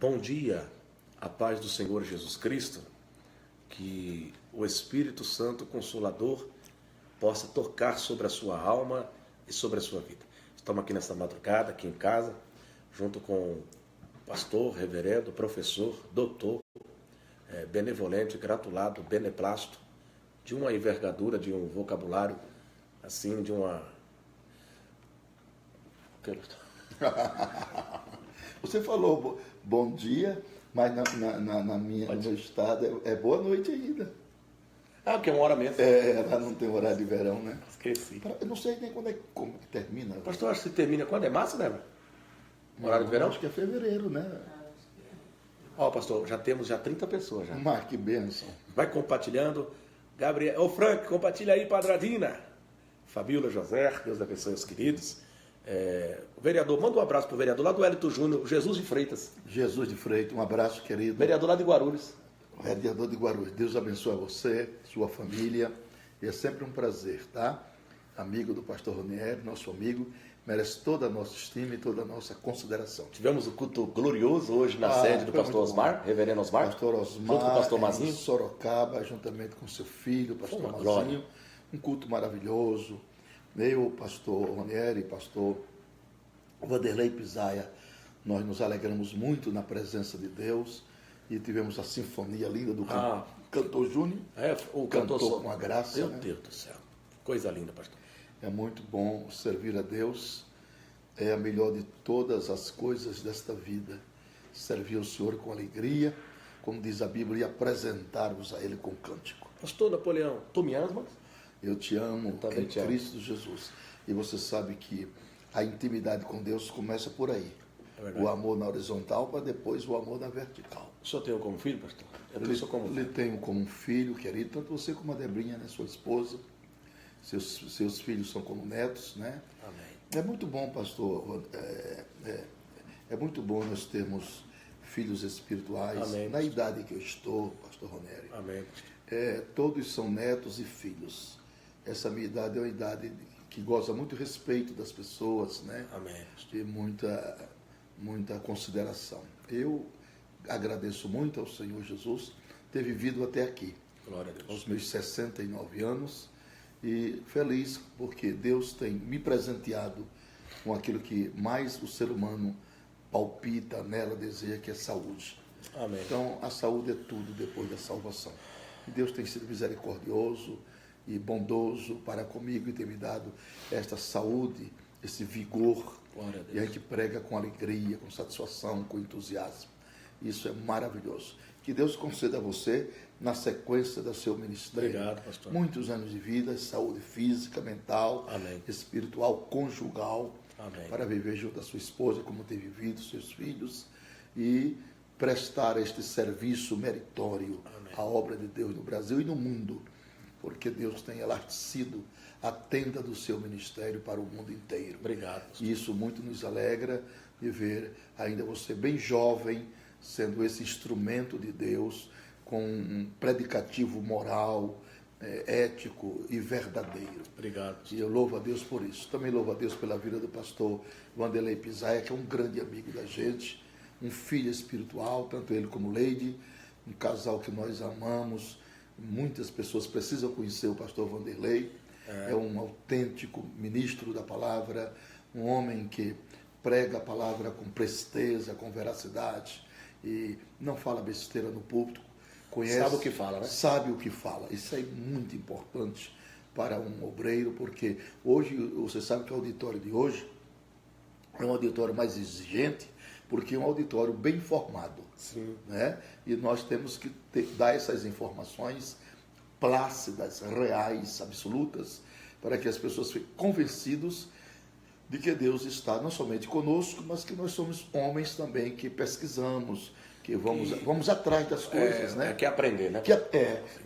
Bom dia, a paz do Senhor Jesus Cristo, que o Espírito Santo Consolador possa tocar sobre a sua alma e sobre a sua vida. Estamos aqui nesta madrugada, aqui em casa, junto com o pastor, reverendo, professor, doutor, benevolente, gratulado, beneplácito, de uma envergadura, de um vocabulário, assim, de uma... Você falou bom dia, mas no meu estado é boa noite ainda. Ah, porque é uma hora mesmo. Lá não tem horário de verão, né? Esqueci. Eu não sei nem quando como que termina. Pastor, acho que termina quando? É março, né? Horário de verão? Acho que é fevereiro, né? Ó, pastor, já temos 30 pessoas já. Mas que bênção. Vai compartilhando. Gabriel, ô Frank, compartilha aí, Padradina. Fabíola, José, Deus abençoe os queridos. O vereador, manda um abraço pro vereador lá do Hélito Júnior, Jesus de Freitas. Jesus de Freitas, um abraço, querido. Vereador lá de Guarulhos. Vereador de Guarulhos, Deus abençoe você, sua família. E é sempre um prazer, tá? Amigo do pastor Ronieri, nosso amigo, merece toda a nossa estima e toda a nossa consideração. Tivemos o culto glorioso hoje na sede do pastor Osmar, reverendo Osmar. Pastor Osmar, junto com o pastor Mazinho. Em Sorocaba, juntamente com seu filho, pastor Mazinho. Glória. Um culto maravilhoso. Eu, pastor Ronieri, pastor Vanderlei Pisaia, nós nos alegramos muito na presença de Deus e tivemos a sinfonia linda do cantor Júnior. O cantor com a graça. Meu Deus do céu, coisa linda, pastor. É muito bom servir a Deus, é a melhor de todas as coisas desta vida. Servir ao Senhor com alegria, como diz a Bíblia, e apresentar-vos a Ele com cântico. Pastor Napoleão, tu me amas? Eu te amo em Cristo Jesus. E você sabe que a intimidade com Deus começa por aí. O amor na horizontal para depois o amor na vertical. O senhor tem eu como filho, pastor? Eu tenho como filho, querido, tanto você como a Debrinha, né, sua esposa. Seus filhos são como netos, né? Amém. É muito bom, pastor. É muito bom nós termos filhos espirituais. Amém, na idade que eu estou, pastor Ronieri. Amém. Todos são netos e filhos. Essa minha idade é uma idade que goza muito respeito das pessoas, né? Amém. E muita consideração. Eu agradeço muito ao Senhor Jesus ter vivido até aqui. Glória a Deus. Aos meus 69 anos. E feliz porque Deus tem me presenteado com aquilo que mais o ser humano palpita nela, deseja, que é saúde. Amém. Então, a saúde é tudo depois da salvação. E Deus tem sido misericordioso e bondoso para comigo e tem me dado esta saúde, esse vigor. Glória a Deus. E a gente prega com alegria, com satisfação, com entusiasmo. Isso é maravilhoso. Que Deus conceda a você, na sequência do seu ministério, obrigado, pastor, muitos anos de vida, saúde física, mental, amém, espiritual, conjugal, amém, para viver junto à sua esposa, como tem vivido, seus filhos, e prestar este serviço meritório, amém, à obra de Deus no Brasil e no mundo, porque Deus tem elastecido a tenda do seu ministério para o mundo inteiro. Obrigado, pastor. E isso muito nos alegra de ver ainda você bem jovem, sendo esse instrumento de Deus, com um predicativo moral, ético e verdadeiro. Obrigado. E eu louvo a Deus por isso. Também louvo a Deus pela vida do pastor Vanderlei Pisaia, que é um grande amigo da gente, um filho espiritual, tanto ele como Leide, um casal que nós amamos. Muitas pessoas precisam conhecer o pastor Vanderlei. É um autêntico ministro da palavra, um homem que prega a palavra com presteza, com veracidade, e não fala besteira no púlpito. Conhece, sabe o que fala, né? Sabe o que fala. Isso é muito importante para um obreiro, porque hoje, você sabe que o auditório de hoje é um auditório mais exigente, porque é um auditório bem formado. Sim. Né? E nós temos que dar essas informações plácidas, reais, absolutas, para que as pessoas fiquem convencidas de que Deus está não somente conosco, mas que nós somos homens também que pesquisamos, que vamos atrás das coisas, né? Que aprender, né?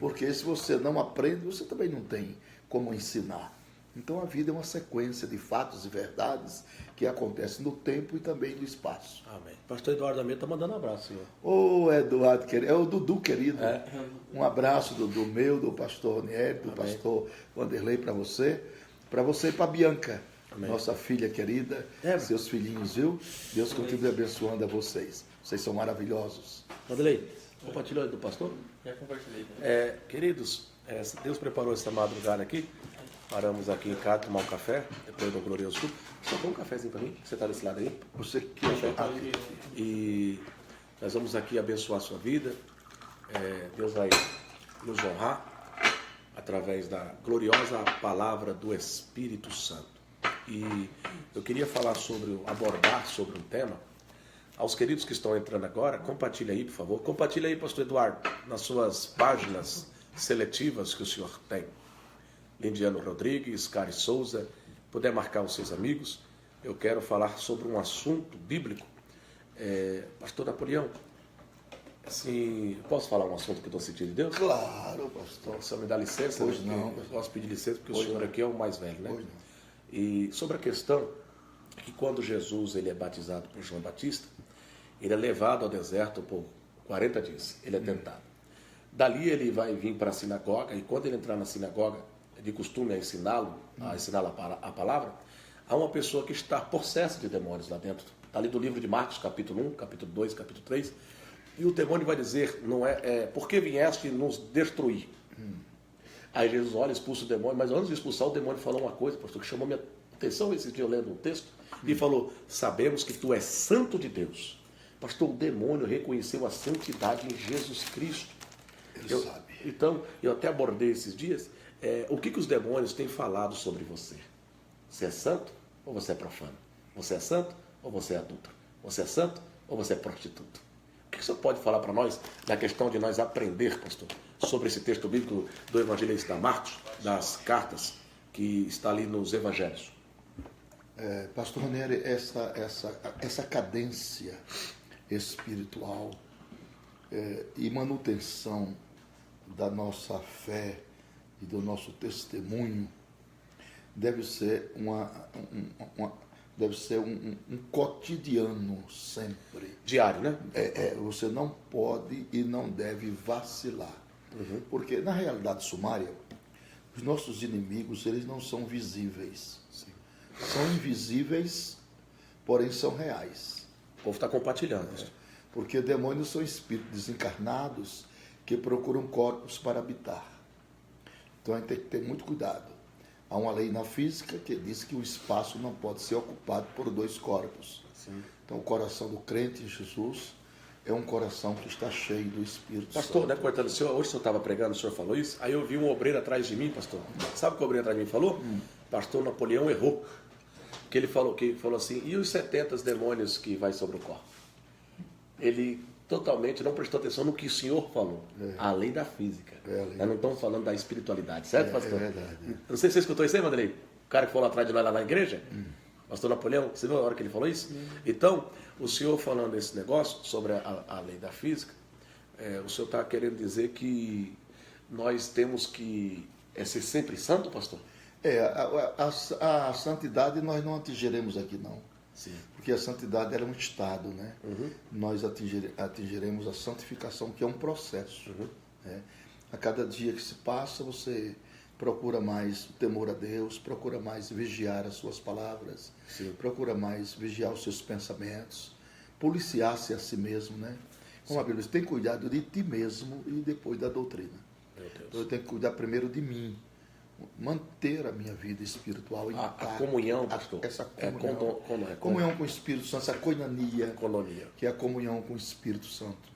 Porque se você não aprende, você também não tem como ensinar. Então a vida é uma sequência de fatos e verdades que acontecem no tempo e também no espaço. Amém. Pastor Eduardo Amir está mandando um abraço, senhor. Ô Eduardo, querido, é o Dudu, querido. Um abraço do meu, do pastor Ronieri, do pastor Vanderlei para você e para a Bianca. Amém. Nossa filha querida, seus filhinhos, viu? Deus continue abençoando a vocês. Vocês são maravilhosos. Vanderlei, compartilhou do pastor? Já compartilhei. Queridos, Deus preparou essa madrugada aqui. Paramos aqui em casa, tomar um café, depois do glorioso culto. Só põe um cafezinho para mim, você está desse lado aí? Você quer E nós vamos aqui abençoar a sua vida. Deus vai nos honrar através da gloriosa palavra do Espírito Santo. E eu queria abordar sobre um tema. Aos queridos que estão entrando agora, compartilha aí, por favor. Compartilha aí, pastor Eduardo, nas suas páginas seletivas que o senhor tem. Lindiano Rodrigues, Cari Souza, puder marcar os seus amigos. Eu quero falar sobre um assunto bíblico. Pastor Napoleão, assim, posso falar um assunto que eu estou sentindo de Deus? Claro, pastor. O senhor me dá licença? Pois não. Eu posso pedir licença porque Pois o senhor não. aqui é o mais velho, né? Pois não. E sobre a questão que quando Jesus ele é batizado por João Batista, ele é levado ao deserto por 40 dias, ele é tentado. Dali ele vai vir para a sinagoga, e quando ele entrar na sinagoga, de costume a ensiná-lo a palavra, há uma pessoa que está possessa de demônios lá dentro. Está ali do livro de Marcos, capítulo 1, capítulo 2, capítulo 3, e o demônio vai dizer, por que vieste nos destruir? Aí Jesus olha, expulsa o demônio, mas antes de expulsar o demônio falou uma coisa, pastor, que chamou minha atenção esse dia eu lendo um texto, e falou, sabemos que tu és santo de Deus. Pastor, o demônio reconheceu a santidade em Jesus Cristo. Ele sabe. Então, eu até abordei esses dias, o que os demônios têm falado sobre você? Você é santo ou você é profano? Você é santo ou você é adulto? Você é santo ou você é prostituto? O que o senhor pode falar para nós na questão de nós aprender, pastor, sobre esse texto bíblico do evangelista Marcos, das cartas, que está ali nos evangelhos? Pastor Nery, essa cadência espiritual e manutenção da nossa fé e do nosso testemunho deve ser um cotidiano sempre. Diário, né? Você não pode e não deve vacilar. Porque na realidade sumária, os nossos inimigos, eles não são visíveis. Sim. São invisíveis, porém são reais. O povo está compartilhando isso. Porque demônios são espíritos desencarnados que procuram corpos para habitar. Então a gente tem que ter muito cuidado. Há uma lei na física que diz que o espaço não pode ser ocupado por dois corpos. Sim. Então o coração do crente em Jesus é um coração que está cheio do Espírito Pastor, Santo. né, cortando, hoje o senhor estava pregando, o senhor falou isso, aí eu vi um obreiro atrás de mim, pastor. Sabe o que o obreiro atrás de mim falou? Pastor Napoleão errou. Que ele falou assim, e os 70 demônios que vai sobre o corpo? Ele totalmente não prestou atenção no que o senhor falou, além da física. Nós não estamos falando da espiritualidade, certo, pastor? É verdade. Não sei se você escutou isso aí, Vanderlei? O cara que falou atrás de nós lá na igreja? Pastor Napoleão, você viu a hora que ele falou isso? Então, o senhor falando esse negócio sobre a lei da física, o senhor está querendo dizer que nós temos que ser sempre santo, pastor? A santidade nós não atingiremos aqui, não. Sim. Porque a santidade era um estado, né? Nós atingiremos a santificação, que é um processo. Né? A cada dia que se passa, você procura mais o temor a Deus, procura mais vigiar as suas palavras, Sim. procura mais vigiar os seus pensamentos, policiar-se a si mesmo, né? Como a Bíblia diz, tem cuidado de ti mesmo e depois da doutrina. Meu Deus. Então eu tenho que cuidar primeiro de mim, manter a minha vida espiritual intacta. A comunhão, pastor. Essa comunhão. Comunhão Comunhão com o Espírito Santo, essa koinonia, Colonia. que é a comunhão com o Espírito Santo.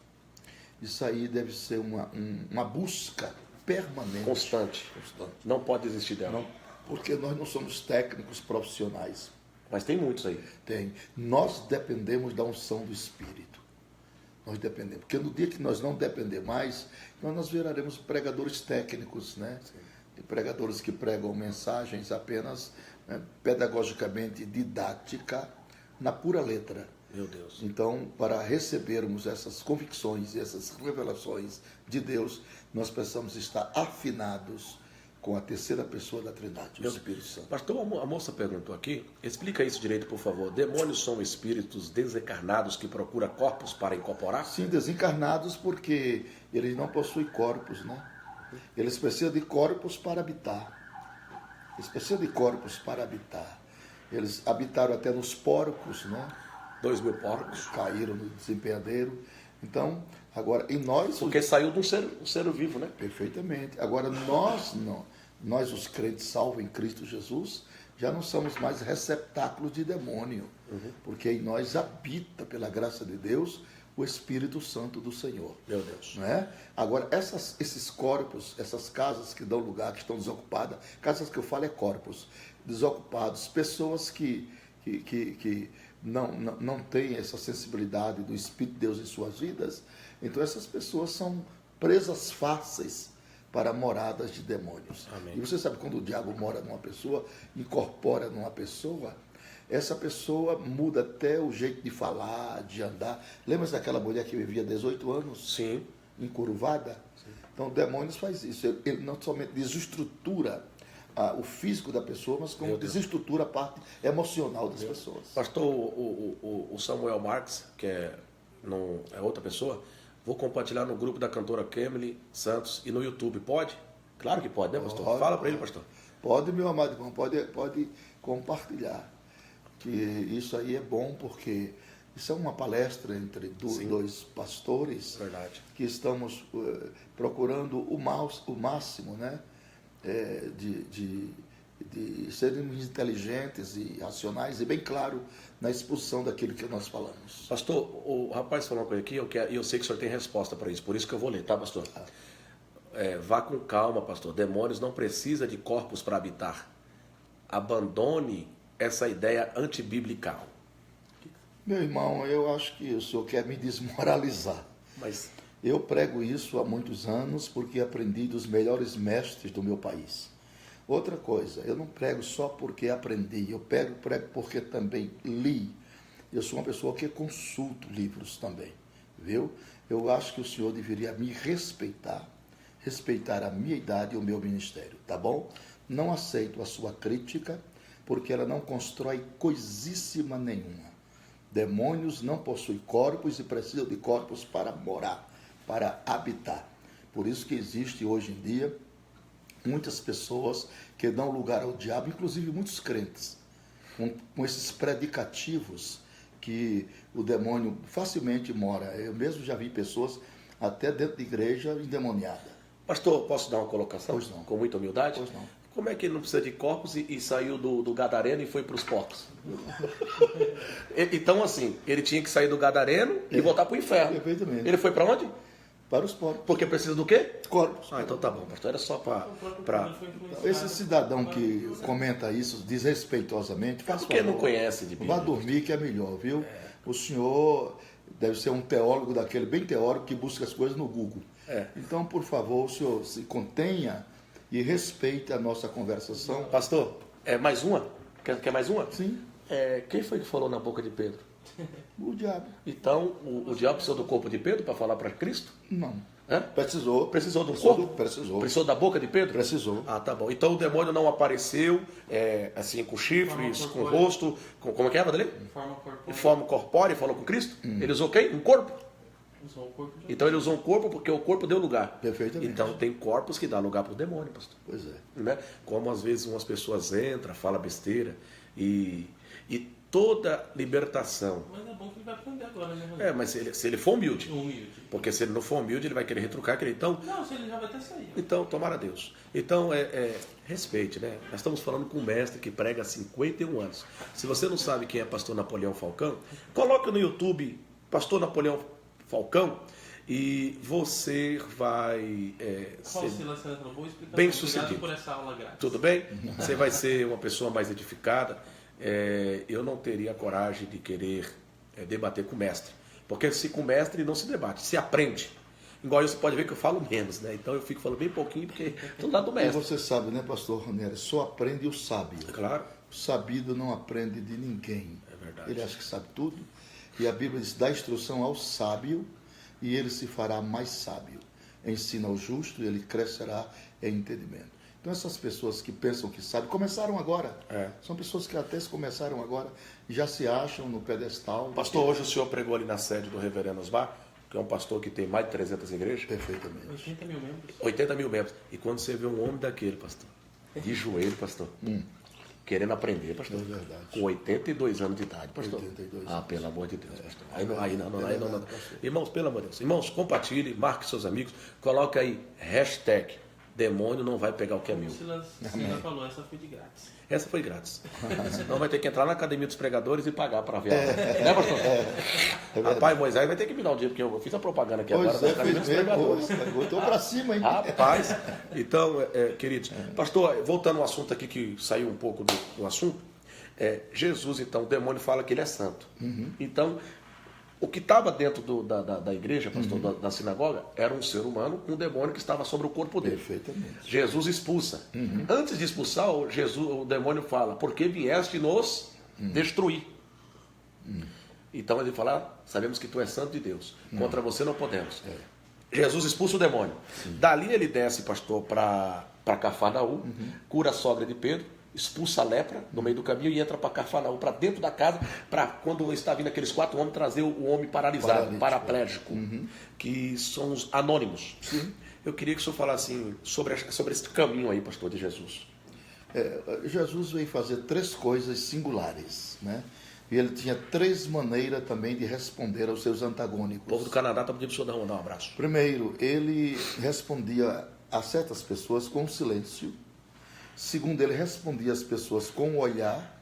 Isso aí deve ser uma busca permanente. Constante. Não pode desistir dela. Não, porque nós não somos técnicos profissionais. Mas tem muitos aí. Nós dependemos da unção do Espírito. Nós dependemos. Porque no dia que nós não depender mais, nós viraremos pregadores técnicos, né? E pregadores que pregam mensagens apenas pedagogicamente didática, na pura letra. Meu Deus. Então, para recebermos essas convicções e essas revelações de Deus, nós precisamos estar afinados com a terceira pessoa da Trindade, o Espírito Santo. Pastor, a moça perguntou aqui, explica isso direito, por favor. Demônios são espíritos desencarnados que procuram corpos para incorporar? Sim, desencarnados porque eles não possuem corpos, né? Eles precisam de corpos para habitar. Eles precisam de corpos para habitar. Eles habitaram até nos porcos, né? 2.000 porcos. caíram no desempenhadeiro. Então, agora, em nós... Porque saiu de um ser vivo, né? Perfeitamente. Agora, nós não. Nós, os crentes salvos em Cristo Jesus, já não somos mais receptáculos de demônio, porque em nós habita, pela graça de Deus, o Espírito Santo do Senhor. Meu Deus. Não é? Agora, esses corpos, essas casas que dão lugar, que estão desocupadas, casas que eu falo é corpos, desocupados, pessoas que não têm essa sensibilidade do Espírito de Deus em suas vidas, então essas pessoas são presas fáceis para moradas de demônios. Amém. E você sabe, quando o diabo mora numa pessoa, incorpora numa pessoa, essa pessoa muda até o jeito de falar, de andar. Lembra-se daquela mulher que vivia 18 anos? Sim. Encurvada? Sim. Então, demônios faz isso. Ele não somente desestrutura o físico da pessoa, mas como desestrutura a parte emocional das pessoas. Pastor, o Samuel Marques, que é outra pessoa, vou compartilhar no grupo da cantora Kemily Santos e no YouTube. Pode? Claro que pode, né, pastor? Fala para ele, pastor. Pode, meu amado irmão, pode compartilhar. Que isso aí é bom, porque isso é uma palestra entre dois pastores. Verdade. Que estamos procurando o máximo, né, de sermos inteligentes e racionais e bem claro na exposição daquilo que nós falamos. Pastor, o rapaz falou uma coisa aqui, eu sei que o senhor tem resposta para isso, por isso que eu vou ler, tá, pastor? Vá com calma, pastor. Demônios não precisam de corpos para habitar. Abandone essa ideia antibiblical. Meu irmão, eu acho que o senhor quer me desmoralizar. Mas eu prego isso há muitos anos porque aprendi dos melhores mestres do meu país. Outra coisa, eu não prego só porque aprendi, eu prego porque também li. Eu sou uma pessoa que consulto livros também, viu? Eu acho que o senhor deveria me respeitar a minha idade e o meu ministério, tá bom? Não aceito a sua crítica, porque ela não constrói coisíssima nenhuma. Demônios não possuem corpos e precisam de corpos para morar, para habitar. Por isso que existe hoje em dia muitas pessoas que dão lugar ao diabo, inclusive muitos crentes, com esses predicativos que o demônio facilmente mora. Eu mesmo já vi pessoas até dentro de igreja endemoniada. Pastor, posso dar uma colocação? Pois não. Com muita humildade? Pois não. Como é que ele não precisa de corpos e saiu do Gadareno e foi para os porcos? Então, assim, ele tinha que sair do Gadareno e voltar para o inferno. Perfeitamente. Ele foi para onde? Para os porcos. Porque precisa do quê? Corpos. Então tá bom, pastor. Era só para... Esse cidadão que comenta isso desrespeitosamente, faz Porque favor, não conhece de Bíblia. vá dormir que é melhor, viu? O senhor deve ser um teólogo daquele, bem teórico, que busca as coisas no Google. Então, por favor, o senhor se contenha e respeite a nossa conversação. Pastor, mais uma? Quer mais uma? Sim. Quem foi que falou na boca de Pedro? O diabo. Então, o diabo precisou do corpo de Pedro para falar para Cristo? Não. Precisou do corpo? Precisou. Precisou da boca de Pedro? Precisou. Ah, tá bom. Então o demônio não apareceu assim, com chifres, com rosto, como é que era dele? Em forma corpórea e falou com Cristo? Ele usou quem? Um corpo? Usou o corpo de... Então ele usou um corpo porque o corpo deu lugar. Perfeitamente. Então tem corpos que dão lugar para o demônio, pastor. Pois é. Né? Como às vezes umas pessoas entram, falam besteira e toda libertação. Mas é bom que ele vai aprender agora, né, Rodrigo? Mas se ele for humilde. Humilde. Porque se ele não for humilde, ele vai querer retrucar. Então, Não, se ele já vai até sair. então tomara a Deus. Então, respeite, né? Nós estamos falando com um mestre que prega há 51 anos. Se você não sabe quem é pastor Napoleão Falcão, coloque no YouTube Pastor Napoleão Falcão e você vai ser bem sucedido. Por essa aula grátis. Tudo bem? Você vai ser uma pessoa mais edificada. Eu não teria coragem de querer debater com o mestre, porque se com o mestre não se debate, se aprende. Igual você pode ver que eu falo menos, né? Então eu fico falando bem pouquinho porque estou do lado do mestre. E você sabe, né, pastor Ranieri? Só aprende o sábio. Claro. O sabido não aprende de ninguém. É verdade. Ele acha que sabe tudo. E a Bíblia diz: dá instrução ao sábio e ele se fará mais sábio. Ensina ao justo e ele crescerá em entendimento. Então essas pessoas que pensam que sabem, começaram agora. São pessoas que até começaram agora e já se acham no pedestal. Pastor, hoje o senhor pregou ali na sede do Reverendo Osmar, que é um pastor que tem mais de 300 igrejas. Perfeitamente. 80 mil membros. 80 mil membros. E quando você vê um homem daquele, pastor, de joelho, pastor, querendo aprender, pastor. É verdade. Com 82 anos de idade, pastor. 82 Ah, anos. pelo amor de Deus, pastor. Aí não. Pastor. Irmãos, pelo amor de Deus. Irmãos, compartilhe, marque seus amigos, coloque aí hashtag demônio não vai pegar o que é meu. Silas falou, essa foi de grátis. Essa foi grátis. Senão vai ter que entrar na Academia dos Pregadores e pagar para ver a aula. Né, pastor? Rapaz, Moisés vai ter que me dar um dia, porque eu fiz a propaganda aqui agora da Academia dos Pregadores. Estou para cima, hein? Rapaz, então, queridos, pastor, voltando ao assunto aqui que saiu um pouco do assunto, Jesus, então, o demônio fala que ele é santo. Então, o que estava dentro da igreja, pastor, da sinagoga, era um ser humano, um demônio que estava sobre o corpo dele. Perfeitamente. Jesus expulsa. Antes de expulsar, o demônio fala, porque vieste nos destruir. Então ele fala, sabemos que tu és santo de Deus, contra você não podemos. Jesus expulsa o demônio. Dali ele desce, pastor, para Cafarnaum, cura a sogra de Pedro, expulsa a lepra no meio do caminho e entra para Cafarnaum, para dentro da casa, para quando está vindo aqueles 4 homens, trazer o homem paralisado, paraplégico, que são os anônimos. Eu queria que o senhor falasse sobre esse caminho aí, pastor, de Jesus. Jesus veio fazer 3 coisas singulares, né? E ele tinha 3 maneiras também de responder aos seus antagônicos. O povo do Canadá está pedindo para o senhor dar um abraço. Primeiro, ele respondia a certas pessoas com silêncio. Segundo, ele respondia às pessoas com o olhar.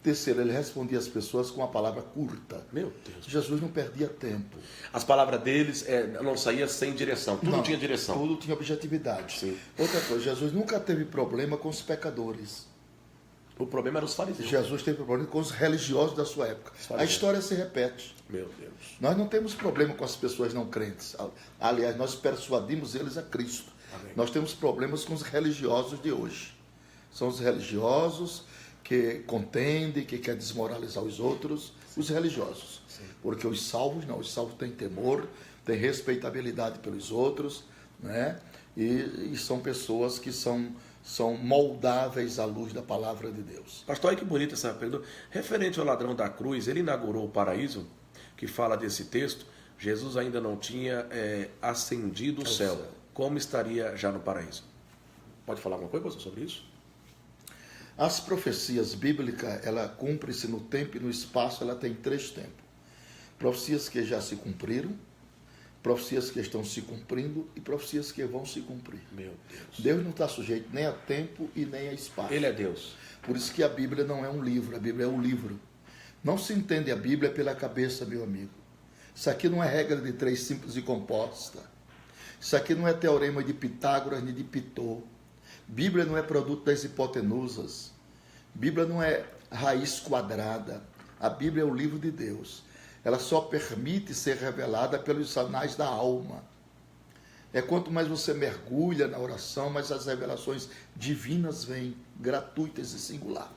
Terceiro, ele respondia às pessoas com a palavra curta. Meu Deus. Jesus não perdia tempo. As palavras deles não saíam sem direção. Tudo tinha direção. Tudo tinha objetividade. Sim. Outra coisa, Jesus nunca teve problema com os pecadores. O problema era os fariseus. Jesus teve problema com os religiosos da sua época. A história se repete. Meu Deus. Nós não temos problema com as pessoas não crentes. Aliás, nós persuadimos eles a Cristo. Amém. Nós temos problemas com os religiosos de hoje. São os religiosos que contendem, que querem desmoralizar os outros, os religiosos. Sim. Porque os salvos não, os salvos têm temor, têm respeitabilidade pelos outros, né? E são pessoas que são moldáveis à luz da palavra de Deus. Pastor, olha que bonita essa pergunta. Referente ao ladrão da cruz, ele inaugurou o paraíso, que fala desse texto. Jesus ainda não tinha ascendido o céu. Como estaria já no paraíso? Pode falar alguma coisa, pastor, sobre isso? As profecias bíblicas, ela cumpre-se no tempo e no espaço, ela tem 3 tempos. Profecias que já se cumpriram, profecias que estão se cumprindo e profecias que vão se cumprir. Meu Deus. Deus não está sujeito nem a tempo e nem a espaço. Ele é Deus. Por isso que a Bíblia não é um livro, a Bíblia é um livro. Não se entende a Bíblia pela cabeça, meu amigo. Isso aqui não é regra de 3 simples e composta. Isso aqui não é teorema de Pitágoras nem de Pitô. Bíblia não é produto das hipotenusas. Bíblia não é raiz quadrada. A Bíblia é o livro de Deus. Ela só permite ser revelada pelos anais da alma. Quanto mais você mergulha na oração, mais as revelações divinas vêm, gratuitas e singular.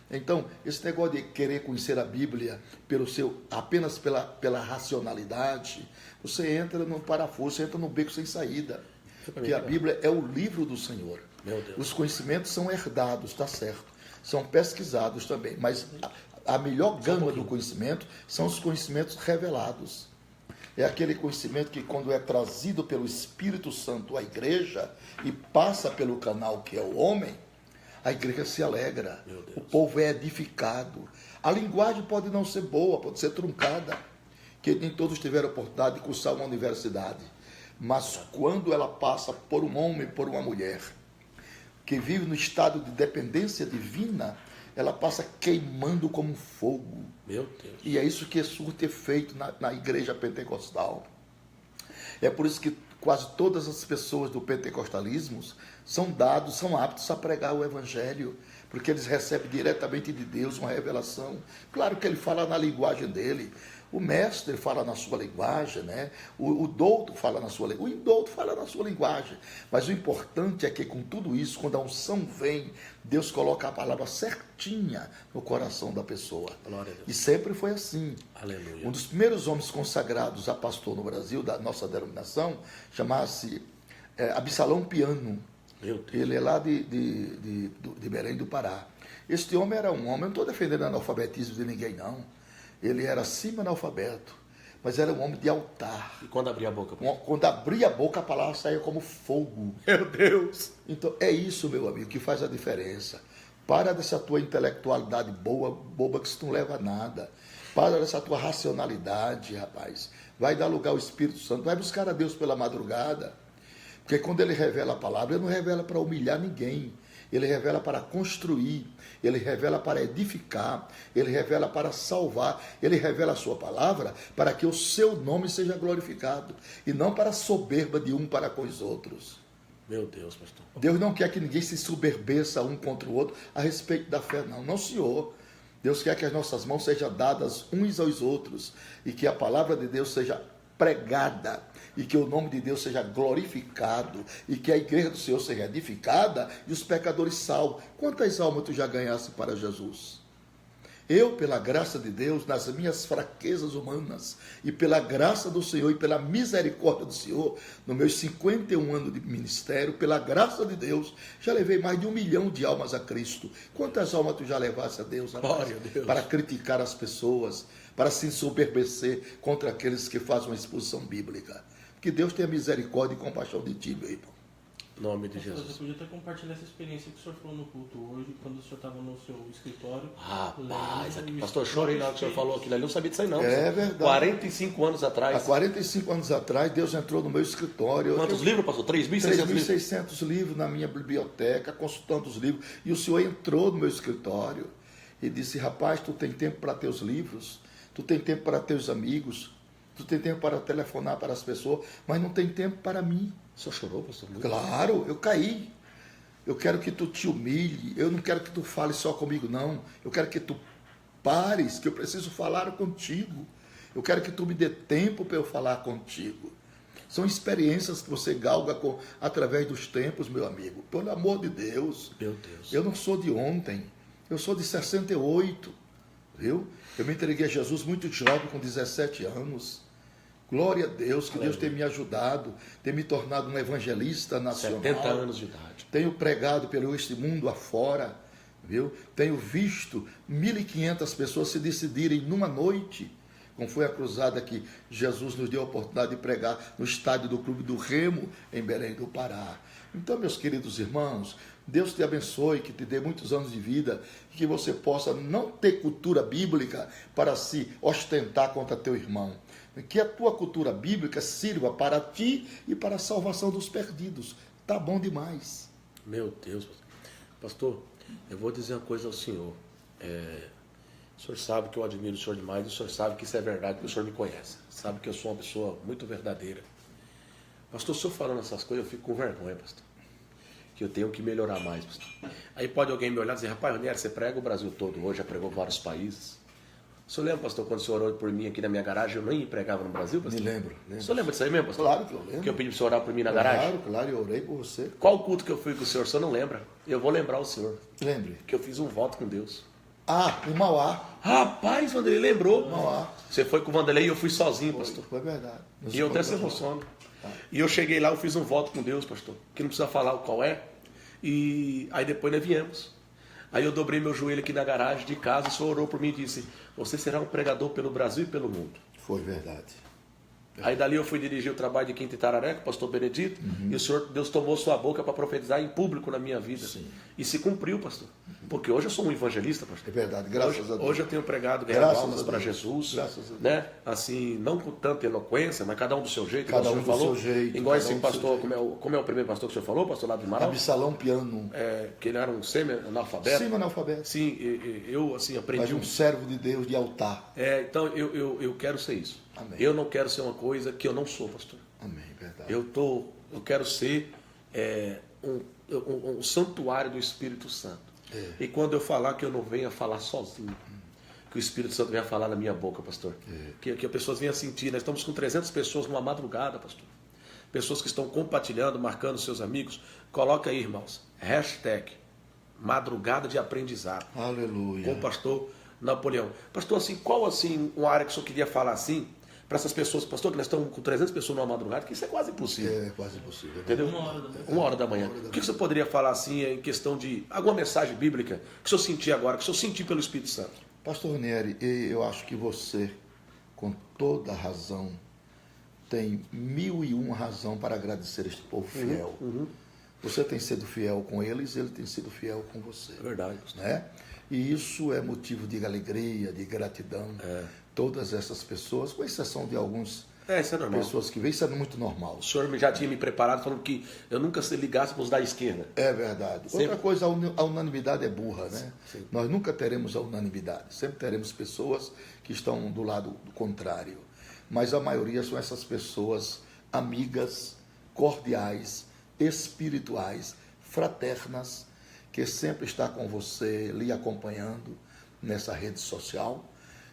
Então, esse negócio de querer conhecer a Bíblia apenas pela racionalidade, você entra num parafuso, você entra num beco sem saída. Porque a Bíblia é o livro do Senhor. Meu Deus. Os conhecimentos são herdados, está certo. São pesquisados também, mas a melhor gama do conhecimento são os conhecimentos revelados. É aquele conhecimento que, quando é trazido pelo Espírito Santo à igreja e passa pelo canal que é o homem, a igreja se alegra, o povo é edificado. A linguagem pode não ser boa, pode ser truncada, que nem todos tiveram a oportunidade de cursar uma universidade. Mas quando ela passa por um homem, por uma mulher, que vive no estado de dependência divina, ela passa queimando como fogo. Meu Deus. E é isso que surte efeito na igreja pentecostal. É por isso que quase todas as pessoas do pentecostalismo são aptos a pregar o evangelho, porque eles recebem diretamente de Deus uma revelação. Claro que ele fala na linguagem dele. O mestre fala na sua linguagem, né? O douto fala na sua linguagem, o indouto fala na sua linguagem. Mas o importante é que, com tudo isso, quando a unção vem, Deus coloca a palavra certinha no coração da pessoa. Glória a Deus. E sempre foi assim. Aleluia. Um dos primeiros homens consagrados a pastor no Brasil, da nossa denominação, chamava-se Absalão Piano. Meu Deus. Ele é lá de Belém do Pará. Este homem era um homem, eu não estou defendendo o analfabetismo de ninguém, não. Ele era semi-analfabeto, mas era um homem de altar. E quando abria a boca? Quando abria a boca, a palavra saía como fogo. Meu Deus. Então, é isso, meu amigo, que faz a diferença. Para dessa tua intelectualidade boba que isso não leva a nada. Para dessa tua racionalidade, rapaz. Vai dar lugar ao Espírito Santo. Vai buscar a Deus pela madrugada. Porque quando ele revela a palavra, ele não revela para humilhar ninguém. Ele revela para construir, ele revela para edificar, ele revela para salvar, ele revela a sua palavra para que o seu nome seja glorificado e não para a soberba de um para com os outros. Meu Deus, pastor. Deus não quer que ninguém se soberbeça um contra o outro a respeito da fé, não. Não, senhor. Deus quer que as nossas mãos sejam dadas uns aos outros e que a palavra de Deus seja pregada e que o nome de Deus seja glorificado e que a igreja do Senhor seja edificada e os pecadores salvos. Quantas almas tu já ganhaste para Jesus? Eu, pela graça de Deus, nas minhas fraquezas humanas e pela graça do Senhor e pela misericórdia do Senhor, nos meus 51 anos de ministério, pela graça de Deus, já levei mais de 1 milhão de almas a Cristo. Quantas almas tu já levaste a Deus, Glória a Deus. Para criticar as pessoas, para se ensoberbecer contra aqueles que fazem uma exposição bíblica? Que Deus tenha misericórdia e compaixão de ti, meu irmão. Em nome de Pastor, Jesus. você podia até compartilhar essa experiência que o senhor falou no culto hoje, quando o senhor estava no seu escritório. Rapaz, lendo, pastor, chorei na hora que o senhor falou aquilo ali. Eu não sabia disso aí, não. É verdade. 45 anos Há atrás. 45 anos atrás, Deus entrou no meu escritório. Quantos livros, pastor? 3.600 livros? 3.600 livros na minha biblioteca, consultando os livros. E o Senhor entrou no meu escritório e disse: rapaz, tu tem tempo para teus livros, tu tem tempo para teus amigos, tu tem tempo para telefonar para as pessoas, mas não tem tempo para mim. O senhor chorou, pastor? Claro, eu caí. Eu quero que tu te humilhe. Eu não quero que tu fale só comigo, não. Eu quero que tu pares, que eu preciso falar contigo. Eu quero que tu me dê tempo para eu falar contigo. São experiências que você galga através dos tempos, meu amigo. Pelo amor de Deus. Meu Deus. Eu não sou de ontem. Eu sou de 68. Viu? Eu me entreguei a Jesus muito jovem, com 17 anos. Glória a Deus, que Deus tem me ajudado, tem me tornado um evangelista nacional. 70 anos de idade. Tenho pregado pelo este mundo afora, viu? Tenho visto 1.500 pessoas se decidirem numa noite, como foi a cruzada que Jesus nos deu a oportunidade de pregar no estádio do Clube do Remo, em Belém do Pará. Então, meus queridos irmãos, Deus te abençoe, que te dê muitos anos de vida, e que você possa não ter cultura bíblica para se ostentar contra teu irmão. Que a tua cultura bíblica sirva para ti e para a salvação dos perdidos. Tá bom demais. Meu Deus. Pastor, eu vou dizer uma coisa ao senhor. O senhor sabe que eu admiro o senhor demais, e o senhor sabe que isso é verdade, porque o senhor me conhece. Sabe que eu sou uma pessoa muito verdadeira. Pastor, o senhor falando essas coisas, eu fico com vergonha, pastor. Que eu tenho que melhorar mais, pastor. Aí pode alguém me olhar e dizer: rapaz, Ranieri, você prega o Brasil todo hoje, já pregou vários países. O senhor lembra, pastor, quando o senhor orou por mim aqui na minha garagem, eu nem pregava no Brasil, pastor? Me lembro. O senhor lembra disso aí mesmo, pastor? Claro que eu lembro. Que eu pedi para o senhor orar por mim na garagem? Claro, eu orei por você. Qual culto que eu fui com o senhor não lembra? Eu vou lembrar o senhor. Lembre. Que eu fiz um voto com Deus. Em Mauá. Rapaz, Vanderlei lembrou. Mauá. Você foi com o Vanderlei e eu fui sozinho, pastor. Foi verdade. E eu até se emociono. E eu cheguei lá, eu fiz um voto com Deus, pastor. Que não precisa falar qual é. E aí depois nós viemos. Aí eu dobrei meu joelho aqui na garagem de casa, o senhor orou por mim e disse: você será um pregador pelo Brasil e pelo mundo. Foi verdade. Aí dali eu fui dirigir o trabalho de Quinta Itararé, com o pastor Benedito, e o senhor, Deus tomou sua boca para profetizar em público na minha vida. Sim. E se cumpriu, pastor. Porque hoje eu sou um evangelista, pastor. É verdade, graças a Deus. Hoje eu tenho pregado, ganhando Graças almas a para Deus. Jesus. Graças a Deus. Né? Assim, não com tanta eloquência, mas cada um do seu jeito. Cada igual um o senhor do falou. seu jeito, Igual cada esse um do seu pastor, jeito. como é o primeiro pastor que o senhor falou, pastor lá do Amaral? Absalão Piano. Que ele era um semi-analfabeto. Sim, analfabeto. Sim, eu assim aprendi. Mas um servo de Deus de altar. Então eu quero ser isso. Amém. Eu não quero ser uma coisa que eu não sou, pastor. Amém, verdade. Eu quero ser um santuário do Espírito Santo. E quando eu falar, que eu não venha falar sozinho. Que o Espírito Santo venha falar na minha boca, pastor. Que as pessoas venham sentir. Nós estamos com 300 pessoas numa madrugada, pastor. Pessoas que estão compartilhando, marcando seus amigos. Coloca aí, irmãos. # madrugada de aprendizado. Aleluia. Com o pastor Napoleão. Pastor, assim, qual assim uma área que o senhor queria falar assim? Para essas pessoas, pastor, que nós estamos com 300 pessoas numa madrugada, que isso é quase impossível. É quase impossível. Entendeu? 1 hora da manhã. O que você poderia falar assim em questão de alguma mensagem bíblica que o senhor sentir agora, que o senhor sentir pelo Espírito Santo? Pastor Ranieri, eu acho que você, com toda razão, tem 1001 razão para agradecer este povo fiel. Você tem sido fiel com eles, ele tem sido fiel com você. É verdade, pastor. Né? E isso é motivo de alegria, de gratidão. Todas essas pessoas, com exceção de algumas Isso é normal. pessoas que veem, isso é muito normal. O senhor já tinha me preparado falando que eu nunca se ligasse para os da esquerda. É verdade. Sempre. Outra coisa, a unanimidade é burra, né? Sim. Nós nunca teremos a unanimidade. Sempre teremos pessoas que estão do lado contrário. Mas a maioria são essas pessoas amigas, cordiais, espirituais, fraternas, que sempre está com você, lhe acompanhando nessa rede social.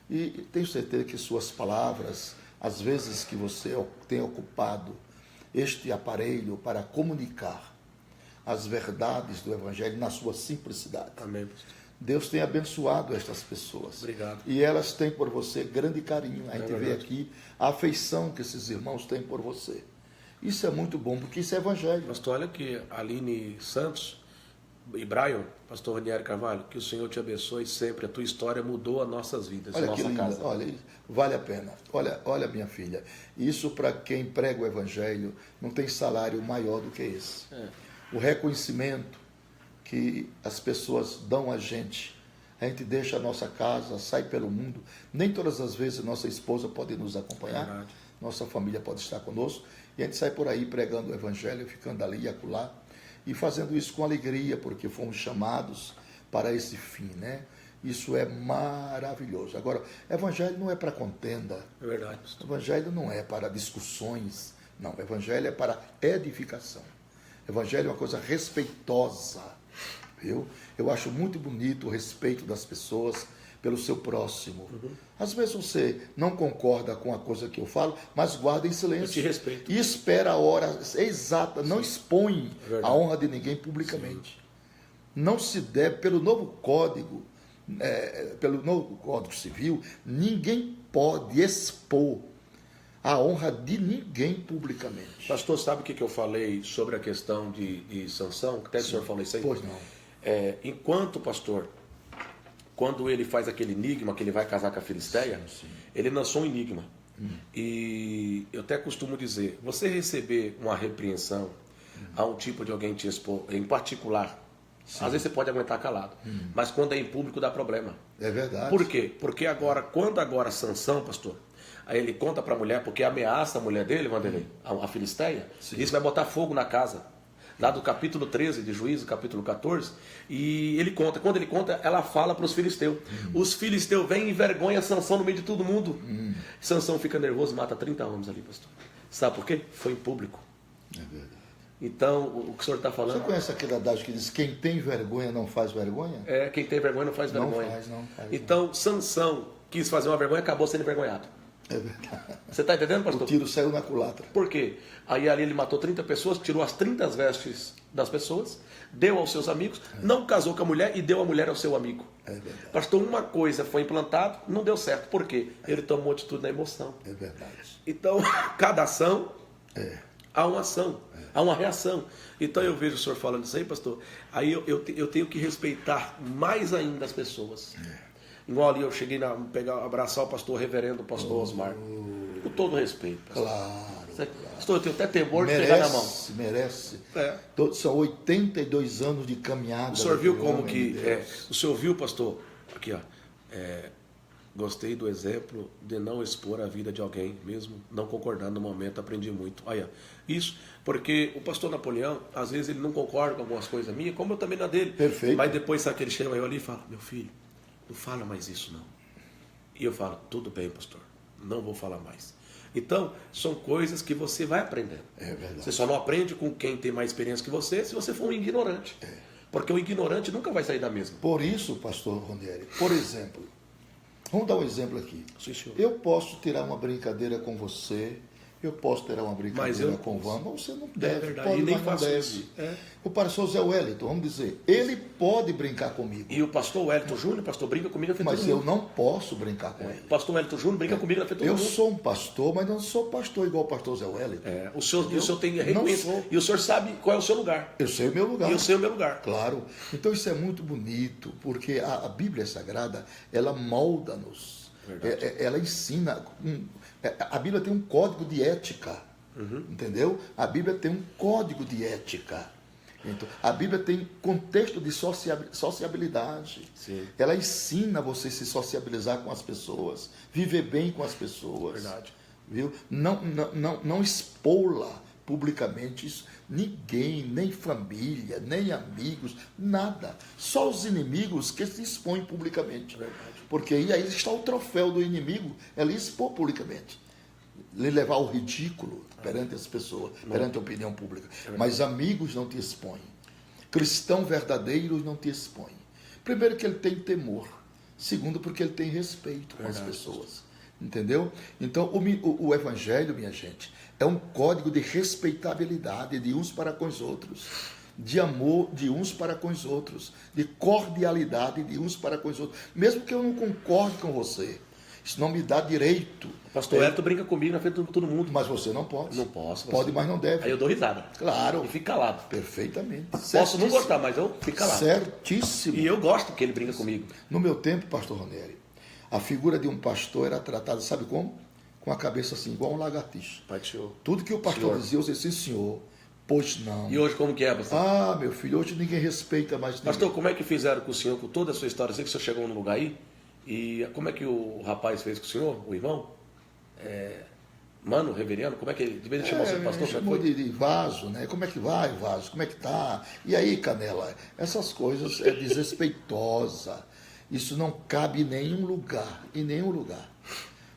E tenho certeza que suas palavras, às vezes que você tem ocupado este aparelho para comunicar as verdades do Evangelho na sua simplicidade. Amém, pastor. Deus tem abençoado estas pessoas. Obrigado. E elas têm por você grande carinho. A gente vê verdade. aqui a afeição que esses irmãos têm por você. Isso é muito bom, porque isso é Evangelho. Pastor, olha aqui, Aline Santos e Brian, pastor Ranieri Carvalho, que o Senhor te abençoe sempre. A tua história mudou as nossas vidas, a Olha que nossa linda, casa. olha, vale a pena. Olha, minha filha, isso para quem prega o Evangelho não tem salário maior do que esse. O reconhecimento que as pessoas dão a gente deixa a nossa casa, sai pelo mundo. Nem todas as vezes nossa esposa pode nos acompanhar, Verdade. nossa família pode estar conosco, e a gente sai por aí pregando o Evangelho, ficando ali e acolá, e fazendo isso com alegria, porque fomos chamados para esse fim, né? Isso é maravilhoso. Agora, Evangelho não é para contenda, É verdade, pastor. Evangelho não é para discussões, não. Evangelho é para edificação. Evangelho é uma coisa respeitosa, viu? Eu acho muito bonito o respeito das pessoas pelo seu próximo. Às vezes você não concorda com a coisa que eu falo, mas guarda em silêncio. Eu te respeito. E espera a hora exata, não expõe É verdade. a honra de ninguém publicamente. Não se deve, pelo novo código civil, ninguém pode expor a honra de ninguém publicamente. Pastor, sabe o que eu falei sobre a questão de Sansão? Até o senhor falou isso aí. Pois não. Enquanto, pastor, quando ele faz aquele enigma, que ele vai casar com a Filisteia, ele lançou um enigma. E eu até costumo dizer, você receber uma repreensão a um tipo de alguém te expor, em particular, às vezes você pode aguentar calado, mas quando é em público dá problema. É verdade. Por quê? Porque quando Sansão, pastor, aí ele conta para a mulher, porque ameaça a mulher dele, Vanderlei, a Filisteia, diz que vai botar fogo na casa. Lá do capítulo 13 de Juízes, capítulo 14, e ele conta, quando ele conta, ela fala para os filisteus. Os filisteus vêm e envergonham Sansão no meio de todo mundo. Sansão fica nervoso e mata 30 homens ali, pastor. Sabe por quê? Foi em público. É verdade. Então, o que o senhor está falando... Você conhece aquele adágio que diz, quem tem vergonha não faz vergonha? Quem tem vergonha não faz Não vergonha. faz. Então, Sansão quis fazer uma vergonha e acabou sendo envergonhado. É verdade. Você está entendendo, pastor? O tiro saiu na culatra. Por quê? Aí ali ele matou 30 pessoas, tirou as 30 vestes das pessoas, deu aos seus amigos, não casou com a mulher e deu a mulher ao seu amigo. É verdade. Pastor, uma coisa foi implantada, não deu certo. Por quê? Ele tomou atitude na emoção. É verdade. Então, cada ação há uma ação, há uma reação. Então eu vejo o senhor falando isso aí, pastor, aí eu tenho que respeitar mais ainda as pessoas. Igual ali eu cheguei a abraçar o pastor reverendo, o pastor Osmar. Com todo respeito, pastor. Claro. Pastor, eu tenho até temor de pegar na mão. Merece. É. São 82 anos de caminhada. O senhor viu daquele como homem que... de Deus. o senhor viu, pastor? Aqui, ó. Gostei do exemplo de não expor a vida de alguém, mesmo não concordando no momento, aprendi muito. Aí, ó. Isso, porque o pastor Napoleão, às vezes ele não concorda com algumas coisas minhas, como eu também na dele. Perfeito. Mas depois, sabe que ele chega eu ali e fala, meu filho, não fala mais isso não. E eu falo, tudo bem, pastor, não vou falar mais. Então, são coisas que você vai aprendendo. É verdade. Você só não aprende com quem tem mais experiência que você se você for um ignorante. Porque o ignorante nunca vai sair da mesma. Por isso, pastor Ronieri, por exemplo, vamos dar um exemplo aqui. Sim, senhor. Eu posso tirar uma brincadeira com você, eu posso tirar uma Mas brincadeira eu não com o posso. Vamos, você não deve. verdade, Pode, e nem mas não faço deve. isso. O pastor Zé Wellington, vamos dizer, ele pode brincar comigo, E o pastor Wellington Júnior, pastor, brinca comigo na frente de mas todo eu mundo. não posso brincar com ele. O pastor Wellington Júnior brinca comigo na frente de todo Eu mundo. sou um pastor, mas não sou pastor igual o pastor Zé Wellington. O senhor tem não reconhecimento. sou. E o senhor sabe qual é o seu lugar. Eu sei o meu lugar. E eu sei o meu lugar. Claro. Então isso é muito bonito, porque a Bíblia Sagrada, ela molda-nos. Verdade. Ela ensina. A Bíblia tem um código de ética. Entendeu? A Bíblia tem um código de ética. Então, a Bíblia tem contexto de sociabilidade. Sim. Ela ensina você a se sociabilizar com as pessoas, viver bem com as pessoas. Verdade. Viu? Não expô-la publicamente isso. Ninguém, nem família, nem amigos, nada. Só os inimigos que se expõem publicamente. Verdade. Porque aí está o troféu do inimigo, é lhe expor publicamente. Lhe levar ao ridículo perante as pessoas, perante a opinião pública. Mas amigos não te expõem. Cristão verdadeiro não te expõe. Primeiro que ele tem temor. Segundo porque ele tem respeito com as pessoas. Entendeu? Então o evangelho, minha gente, é um código de respeitabilidade de uns para com os outros. De amor de uns para com os outros. De cordialidade de uns para com os outros. Mesmo que eu não concorde com você. Isso não me dá direito. O pastor Hélio brinca comigo na frente de todo mundo. Mas você não pode. Não posso. Pode, mas não deve. Aí eu dou risada. Claro. E fico calado. Perfeitamente. Posso não gostar, mas eu fico calado. Certíssimo. E eu gosto que ele brinca comigo. No meu tempo, pastor Ranieri, a figura de um pastor era tratada, sabe como? Com a cabeça assim, igual um lagartixa. Pai do senhor. Tudo que o pastor dizia, eu dizia, sim, senhor. Pois não. E hoje como que é, pastor? Ah, meu filho, hoje ninguém respeita mais ninguém. Pastor, como é que fizeram com o senhor, com toda a sua história? Eu sei que o senhor chegou num lugar aí. E como é que o rapaz fez com o senhor, o irmão? Mano, reverendo, como é que ele... De vez em chamou o pastor? Chamou de vaso, né? Como é que vai, vaso? Como é que tá? E aí, Canela? Essas coisas é desrespeitosa. Isso não cabe em nenhum lugar, em nenhum lugar.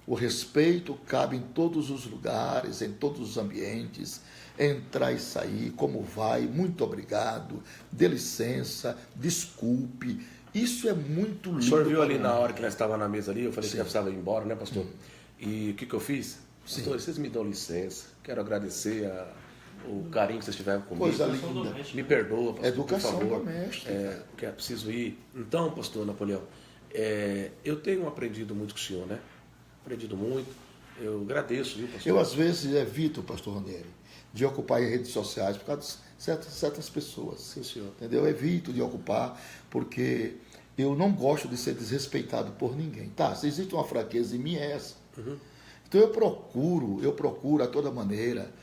O respeito cabe em todos os lugares, em todos os ambientes. Entrar e sair, como vai, muito obrigado, dê licença, desculpe. Isso é muito lindo. O senhor viu ali na hora que nós estávamos na mesa ali, eu falei que já precisava ir embora, né, pastor? E o que eu fiz? Pastor, vocês me dão licença, quero agradecer o carinho que vocês tiveram comigo. Coisa linda. Me perdoa, pastor, Educação por favor. doméstica. Que é preciso ir. Então, pastor Napoleão, eu tenho aprendido muito com o senhor, né? Aprendido muito. Eu agradeço, viu, pastor? Eu, às vezes, evito, pastor Ranieri, de ocupar em redes sociais por causa de certas pessoas. Sim, senhor. Entendeu? Eu evito de ocupar, porque eu não gosto de ser desrespeitado por ninguém. Tá, se existe uma fraqueza em mim, é essa. Uhum. Então eu procuro a toda maneira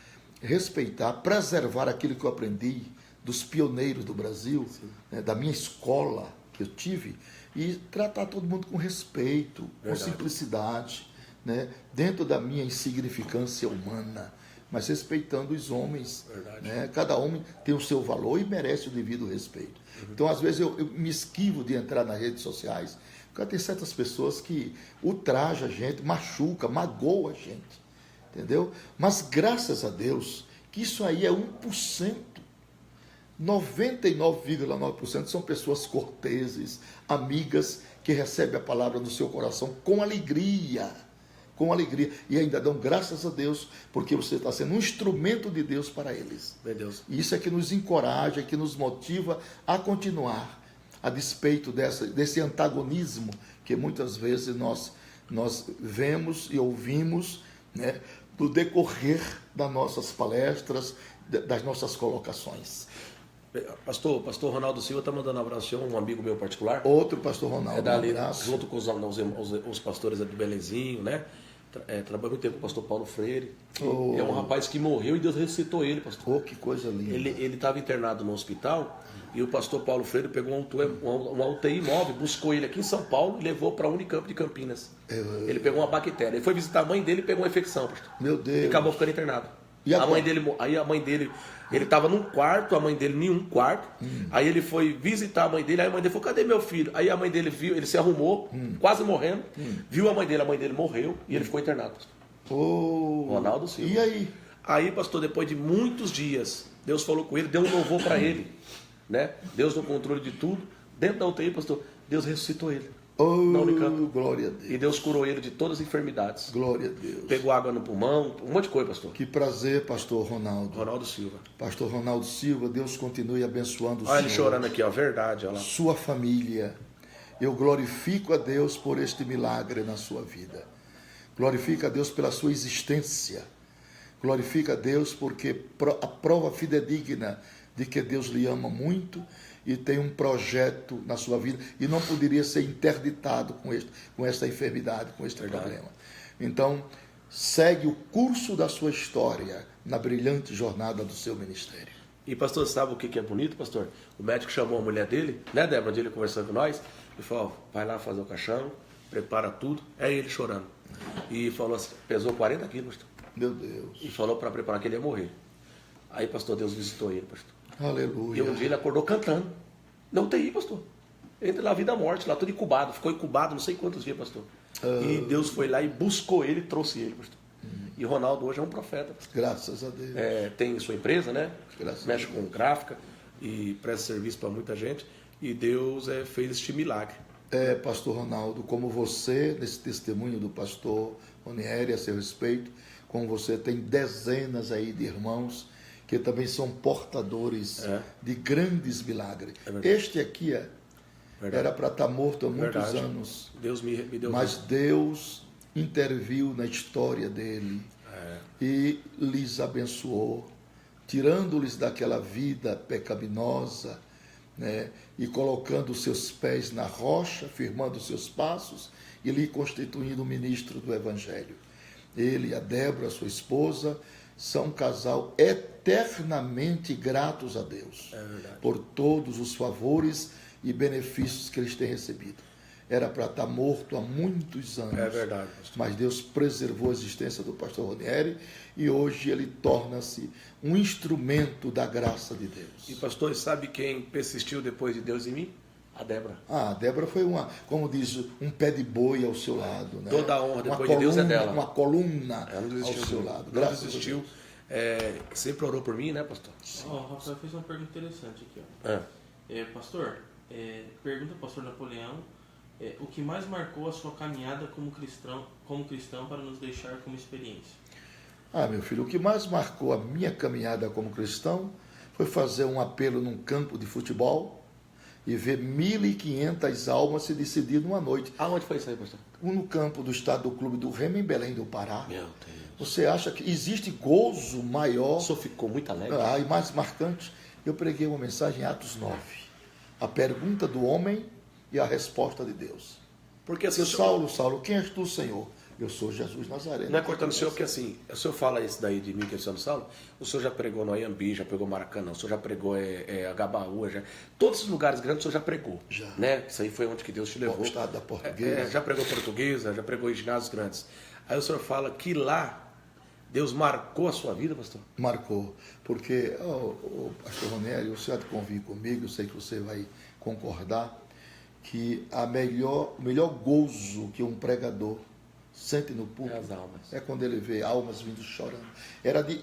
respeitar, preservar aquilo que eu aprendi dos pioneiros do Brasil, né, da minha escola que eu tive, e tratar todo mundo com respeito, com simplicidade, né, dentro da minha insignificância humana, mas respeitando os homens. Né? Cada homem tem o seu valor e merece o devido respeito. Então, às vezes, eu me esquivo de entrar nas redes sociais, porque tem certas pessoas que ultrajam a gente, machuca, magoa a gente. Entendeu? Mas, graças a Deus, que isso aí é 1%. 99,9% são pessoas corteses, amigas, que recebem a palavra no seu coração com alegria. Com alegria. E ainda dão graças a Deus, porque você está sendo um instrumento de Deus para eles. Meu Deus. E isso é que nos encoraja, que nos motiva a continuar, a despeito desse antagonismo que muitas vezes nós vemos e ouvimos, né, no decorrer das nossas palestras, das nossas colocações. Pastor Ronaldo Silva está mandando um abraço a um amigo meu particular. Outro pastor Ronaldo, dali, um abraço. junto com os pastores do Belezinho, né? Trabalhou muito tempo com o pastor Paulo Freire. É um rapaz que morreu e Deus ressuscitou ele, pastor. Oh, que coisa linda. Ele estava internado no hospital e o pastor Paulo Freire pegou uma UTI móvel, buscou ele aqui em São Paulo e levou para a Unicamp de Campinas. Ele pegou uma bactéria. Ele foi visitar a mãe dele e pegou uma infecção, pastor. Meu Deus. E acabou ficando internado. E a mãe dele, ele estava num quarto, a mãe dele em um quarto. Aí ele foi visitar a mãe dele, aí a mãe dele falou, cadê meu filho? Aí a mãe dele viu, ele se arrumou, quase morrendo, viu a mãe dele morreu e ele ficou internado. Ronaldo Silva. E aí? Aí, pastor, depois de muitos dias, Deus falou com ele, deu um louvor para ele, né? Deus no controle de tudo. Dentro da UTI, pastor, Deus ressuscitou ele. Na Unicamp. Glória a Deus. E Deus curou ele de todas as enfermidades. Glória a Deus. Pegou água no pulmão, um monte de coisa, pastor. Que prazer, pastor Ronaldo. Ronaldo Silva. Pastor Ronaldo Silva, Deus continue abençoando o Olha senhor. ele chorando aqui, ó, verdade, olha lá. Sua família. Eu glorifico a Deus por este milagre na sua vida. Glorifico a Deus pela sua existência. Glorifico a Deus porque a prova fidedigna de que Deus lhe ama muito e tem um projeto na sua vida e não poderia ser interditado com esta enfermidade, com este problema. Então, segue o curso da sua história na brilhante jornada do seu ministério. E pastor, sabe o que é bonito, pastor? O médico chamou a mulher dele, né, Débora, um dia ele conversando com nós, e falou, ó, vai lá fazer o caixão, prepara tudo. É ele chorando. E falou assim, pesou 40 quilos, pastor. Meu Deus. E falou para preparar que ele ia morrer. Aí, pastor, Deus visitou ele, pastor. Aleluia. E um dia ele acordou cantando. Não UTI, pastor. Entre na vida e a morte, lá todo incubado. Ficou incubado não sei quantos dias, pastor. E Deus foi lá e buscou ele e trouxe ele, pastor. E Ronaldo hoje é um profeta, pastor. Graças a Deus. Tem sua empresa, né? Graças Mexe a com gráfica e presta serviço para muita gente. E Deus fez este milagre. Pastor Ronaldo, como você, nesse testemunho do pastor Ronieri a seu respeito, como você tem dezenas aí de irmãos que também são portadores de grandes milagres. Este aqui era para estar morto há muitos anos. Deus me deu mas vida. Deus interviu na história dele e lhes abençoou, tirando-lhes daquela vida pecaminosa, né, e colocando os seus pés na rocha, firmando os seus passos e lhe constituindo ministro do Evangelho. Ele e a Débora, sua esposa, são um casal eternamente gratos a Deus por todos os favores e benefícios que eles têm recebido. Era para estar morto há muitos anos. É verdade, pastor. Mas Deus preservou a existência do pastor Ronieri e hoje ele torna-se um instrumento da graça de Deus. E pastor, sabe quem persistiu depois de Deus em mim? A Débora. A Débora foi como diz, um pé de boi ao seu lado. Né? Toda a honra depois de Deus é dela. Uma coluna ao seu lado. Não desistiu. Sempre orou por mim, né, pastor? O Rafael fez uma pergunta interessante aqui. Ó. Pastor, pergunta ao pastor Napoleão, o que mais marcou a sua caminhada como cristão para nos deixar como experiência? Meu filho, o que mais marcou a minha caminhada como cristão foi fazer um apelo num campo de futebol e ver 1.500 almas se decidir numa noite. Aonde foi isso aí, pastor? No campo do estado do Clube do Remo, em Belém do Pará. Meu Deus. Você acha que existe gozo maior? O senhor ficou muito alegre. E mais marcante, eu preguei uma mensagem em Atos 9. A pergunta do homem e a resposta de Deus. Porque assim, Saulo, quem és tu, Senhor? Eu sou Jesus Nazareno. Não é cortando o senhor, porque assim, o senhor fala isso daí de mim, que é o senhor Saulo, o senhor já pregou no Ayambi, já pregou Maracanã, o senhor já pregou Agabaú, todos esses lugares grandes o senhor já pregou. Já. Né? Isso aí foi onde que Deus te levou. O estado da Portuguesa. Já pregou Portuguesa, já pregou em ginásios grandes. Aí o senhor fala que lá Deus marcou a sua vida, pastor? Marcou, porque, pastor Ronieri, o senhor há de convir comigo, eu sei que você vai concordar, que o melhor gozo que um pregador sente no púlpito é quando ele vê almas vindo chorando. Era de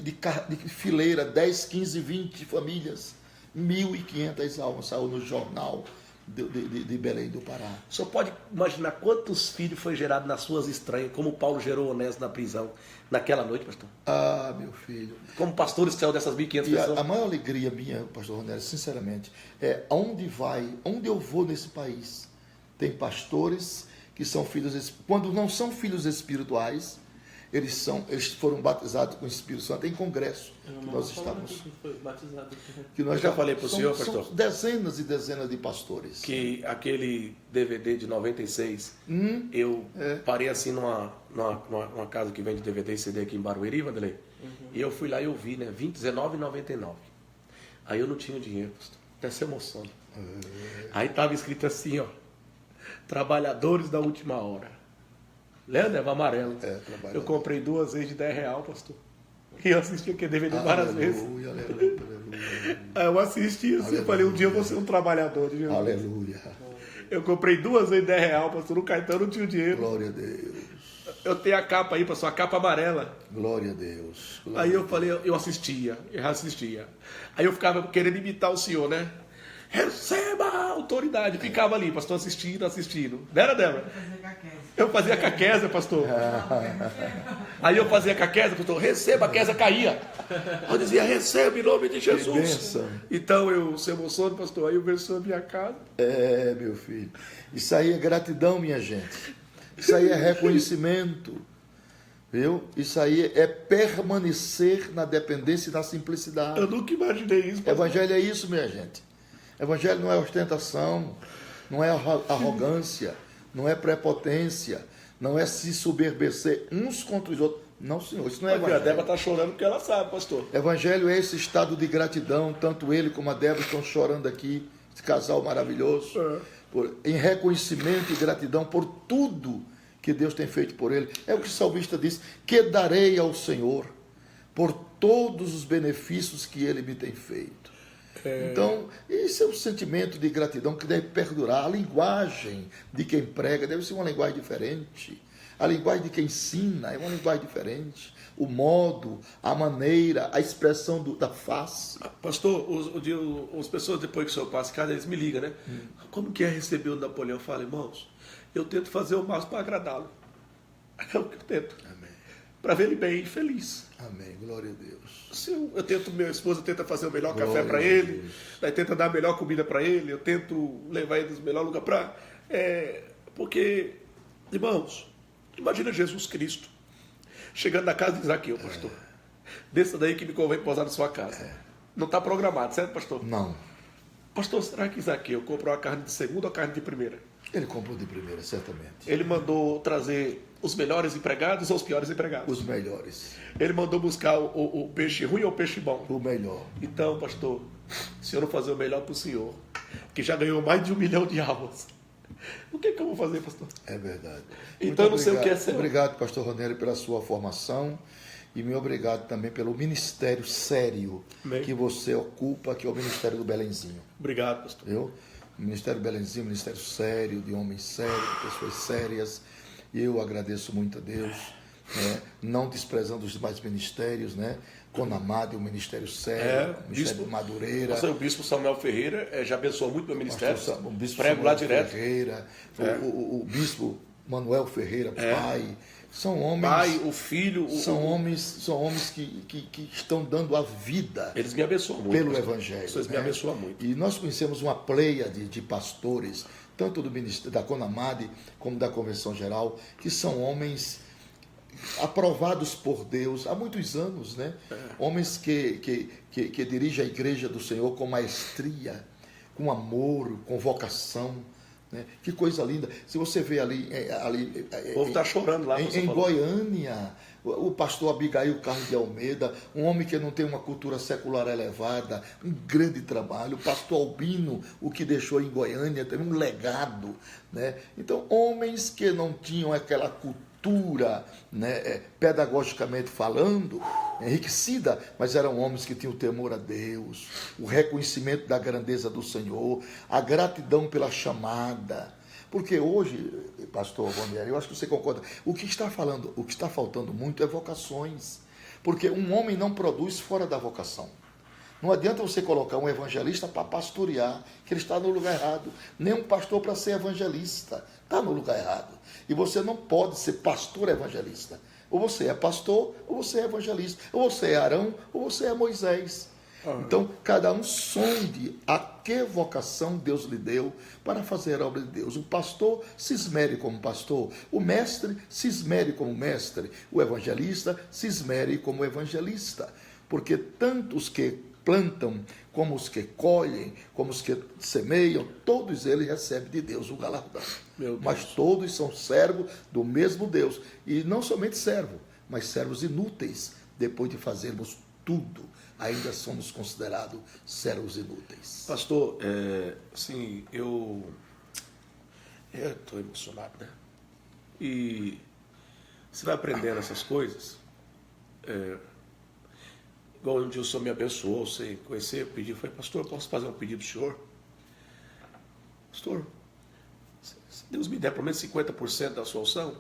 fileira, 10, 15, 20 famílias, 1.500 almas, saiu no jornal de Belém do Pará. O senhor pode imaginar quantos filhos foi gerado nas suas estranhas, como Paulo gerou Onésio na prisão, naquela noite, pastor? Meu filho. Como pastores saiu dessas 1.500 pessoas? A maior alegria minha, pastor Ronieri, sinceramente, onde eu vou nesse país, tem pastores que são filhos, quando não são filhos espirituais, eles foram batizados com o Espírito Santo em congresso que nós estamos. Eu já falei para o senhor, pastor. São dezenas e dezenas de pastores. Que aquele DVD de 96, eu parei assim numa casa que vende DVD e CD aqui em Barueri, Vanderlei, e eu fui lá e eu vi, né, R$29,99. Aí eu não tinha dinheiro, pastor. Até se emociona. Aí estava escrito assim, ó, trabalhadores da última hora. Lembra? Amarelo. Eu comprei 2 vezes de R$10, pastor. E eu assisti aquele DVD várias vezes. Aleluia. Aí eu assisti assim, eu falei, um dia eu vou ser um trabalhador de Jesus. Aleluia. Eu comprei 2 vezes de R$10, pastor. No Caetano não tinha dinheiro. Glória a Deus. Eu tenho a capa aí, pastor, a capa amarela. Glória a Deus. Aí eu falei, eu assistia. Aí eu ficava querendo imitar o senhor, né? Receba a autoridade. Ficava ali, pastor, assistindo. Não era, Débora? Eu fazia caqueza, pastor. Aí eu fazia caqueza, pastor, receba, a queza caía. Eu dizia, receba em nome de Jesus. Então eu se emociono, pastor, aí eu vejo a minha casa. Meu filho. Isso aí é gratidão, minha gente. Isso aí é reconhecimento. Viu? Isso aí é permanecer na dependência e na simplicidade. Eu nunca imaginei isso, pastor. Evangelho é isso, minha gente. Evangelho não é ostentação, não é arrogância, não é prepotência, não é se soberbecer uns contra os outros. Não, senhor, isso não é A evangelho. Débora está chorando porque ela sabe, pastor. Evangelho é esse estado de gratidão, tanto ele como a Débora estão chorando aqui, esse casal maravilhoso, em reconhecimento e gratidão por tudo que Deus tem feito por ele. É o que o salmista diz: que darei ao Senhor por todos os benefícios que ele me tem feito. Então, esse é um sentimento de gratidão que deve perdurar. A linguagem de quem prega deve ser uma linguagem diferente. A linguagem de quem ensina é uma linguagem diferente. O modo, a maneira, a expressão da face. Pastor, as pessoas depois que o senhor passa casa, eles me ligam, né? Como que é receber o Napoleão? Eu falo, irmãos, eu tento fazer o máximo para agradá-lo. É o que eu tento. Amém. Para ver ele bem e feliz. Amém. Glória a Deus. Eu tento, minha esposa tenta fazer o melhor café para ele, daí tenta dar a melhor comida para ele, eu tento levar ele no melhor lugar para... porque, irmãos, imagina Jesus Cristo chegando na casa de Zaqueu, pastor. Desça daí que me convém posar na sua casa. Não está programado, certo, pastor? Não. Pastor, será que Zaqueu comprou a carne de segunda ou a carne de primeira? Ele comprou de primeira, certamente. Ele mandou trazer os melhores empregados ou os piores empregados? Os melhores. Ele mandou buscar o peixe ruim ou o peixe bom? O melhor. Então, pastor, se eu não fazer o melhor para o senhor, que já ganhou mais de 1 milhão de almas, o que eu vou fazer, pastor? É verdade. Então, não sei o que é ser. Obrigado, pastor Ronélio, pela sua formação e me obrigado também pelo ministério sério que você ocupa, que é o Ministério do Belenzinho. Obrigado, pastor. Viu? O Ministério Belenzinho, ministério sério, de homens sérios, de pessoas sérias. E eu agradeço muito a Deus, né? Não desprezando os demais ministérios, né? Conamade, um ministério sério, o Ministério de Madureira. O bispo Samuel Ferreira já abençoou muito meu ministério. O bispo Prego lá direto. Ferreira, o bispo Manuel Ferreira, pai. São homens. Pai, o filho. São homens que estão dando a vida. Eles me abençoam muito. Pelo Evangelho. Vocês me abençoam muito. E nós conhecemos uma pleia de pastores, tanto do ministério da Conamade como da Convenção Geral, que são homens aprovados por Deus há muitos anos, né? Homens que dirigem a igreja do Senhor com maestria, com amor, com vocação. Né? Que coisa linda. Se você vê ali o povo está chorando lá. Em Goiânia, o pastor Abigail Carlos de Almeida, um homem que não tem uma cultura secular elevada, um grande trabalho. O pastor Albino, o que deixou em Goiânia, teve um legado. Né? Então, homens que não tinham aquela cultura, né, pedagogicamente falando, enriquecida, mas eram homens que tinham o temor a Deus, o reconhecimento da grandeza do Senhor, a gratidão pela chamada. Porque hoje, pastor Ronélio, eu acho que você concorda, o que está faltando muito é vocações. Porque um homem não produz fora da vocação. Não adianta você colocar um evangelista para pastorear, que ele está no lugar errado. Nem um pastor para ser evangelista. Está no lugar errado. E você não pode ser pastor evangelista. Ou você é pastor, ou você é evangelista. Ou você é Arão, ou você é Moisés. Então, cada um sonde a que vocação Deus lhe deu para fazer a obra de Deus. O pastor se esmere como pastor. O mestre se esmere como mestre. O evangelista se esmere como evangelista. Porque tanto os que plantam, como os que colhem, como os que semeiam, todos eles recebem de Deus o galardão. Mas todos são servos do mesmo Deus. E não somente servos, mas servos inúteis. Depois de fazermos tudo, ainda somos considerados servos inúteis. Pastor, assim, eu estou emocionado, né? E você vai aprendendo essas coisas. Igual um dia o senhor me abençoou, você conhecer, eu pedi, eu falei, pastor, eu posso fazer um pedido do senhor? Pastor, se Deus me der pelo menos 50% da sua unção,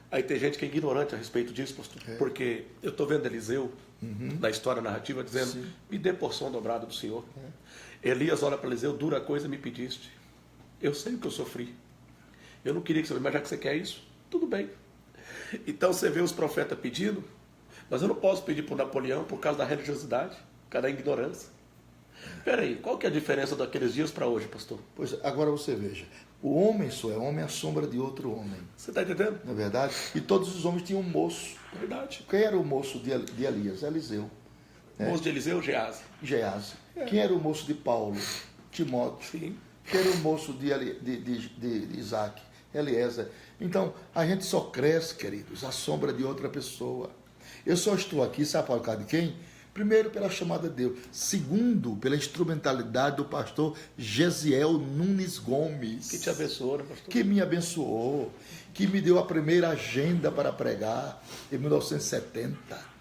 aí tem gente que é ignorante a respeito disso, pastor, porque eu estou vendo Eliseu, na história narrativa, dizendo, me dê porção dobrada do Senhor. Elias olha para Eliseu, dura coisa me pediste. Eu sei o que eu sofri. Eu não queria que você, mas já que você quer isso, tudo bem. Então você vê os profetas pedindo, mas eu não posso pedir para o Napoleão por causa da religiosidade, por causa da ignorância. Espera aí, qual que é a diferença daqueles dias para hoje, pastor? Pois agora você veja, o homem só é homem à sombra de outro homem. Você está entendendo? Não é verdade? E todos os homens tinham um moço. Verdade. Quem era o moço de Elias? Eliseu. O moço de Eliseu, Gease. Quem era o moço de Paulo? Timóteo. Sim. Quem era o moço de Isaac? Eliezer. Então, a gente só cresce, queridos, à sombra de outra pessoa. Eu só estou aqui, sabe por causa de quem? Primeiro, pela chamada de Deus. Segundo, pela instrumentalidade do pastor Gesiel Nunes Gomes. Que te abençoou, né, pastor? Que me abençoou. Que me deu a primeira agenda para pregar em 1970.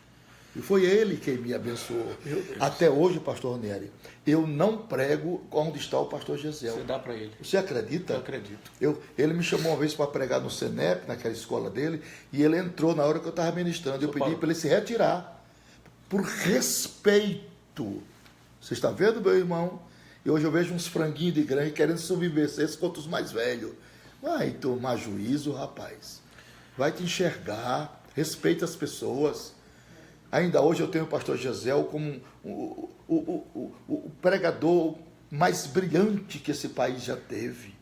E foi ele quem me abençoou. Até hoje, pastor Nery, eu não prego onde está o pastor Gesiel. Você dá para ele. Você acredita? Eu acredito. Ele me chamou uma vez para pregar no Senep, naquela escola dele, e ele entrou na hora que eu estava ministrando. Eu pedi para ele se retirar, por respeito. Você está vendo, meu irmão? E hoje eu vejo uns franguinhos de grande querendo submeter contra os mais velhos. Vai tomar juízo, rapaz. Vai te enxergar. Respeita as pessoas. Ainda hoje eu tenho o pastor Gesiel como o pregador mais brilhante que esse país já teve.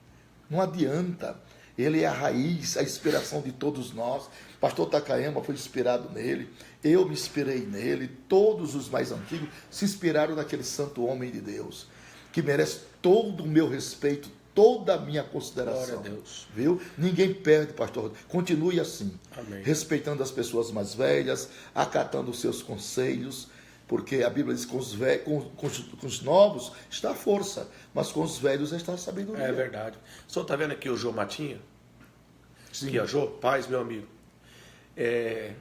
Não adianta. Ele é a raiz, a inspiração de todos nós. O pastor Takayama foi inspirado nele. Eu me inspirei nele. Todos os mais antigos se inspiraram naquele santo homem de Deus, que merece todo o meu respeito, toda a minha consideração. Glória a Deus. Viu? Ninguém perde, pastor. Continue assim. Amém. Respeitando as pessoas mais velhas, acatando os seus conselhos, porque a Bíblia diz que com os novos está a força, mas com os velhos está a sabedoria. É verdade. O senhor está vendo aqui o Jô Matinha? Sim. Aqui, ó, Jô, paz, meu amigo. Eu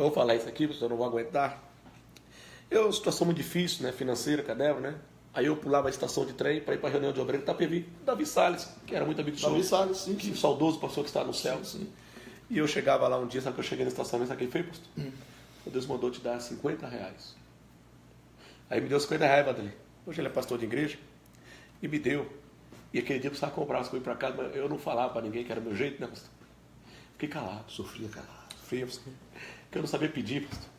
vou falar isso aqui, porque eu não vou aguentar. Situação muito difícil, né? Financeira, cadê, né? Aí eu pulava a estação de trem para ir para a reunião de obreiro em Itapevi. Davi Salles, que era muito amigo do senhor. Davi Salles, sim. Que saudoso pastor que está no céu. Sim. E eu chegava lá um dia, sabe que eu cheguei na estação, sabe quem foi, pastor? Deus mandou te dar R$50. Aí me deu R$50, Vanderlei. Hoje ele é pastor de igreja. E me deu. E aquele dia eu precisava comprar as coisas para casa, mas eu não falava para ninguém que era meu jeito, né, pastor? Fiquei calado. Sofria calado. Sofria, pastor. Porque eu não sabia pedir, pastor.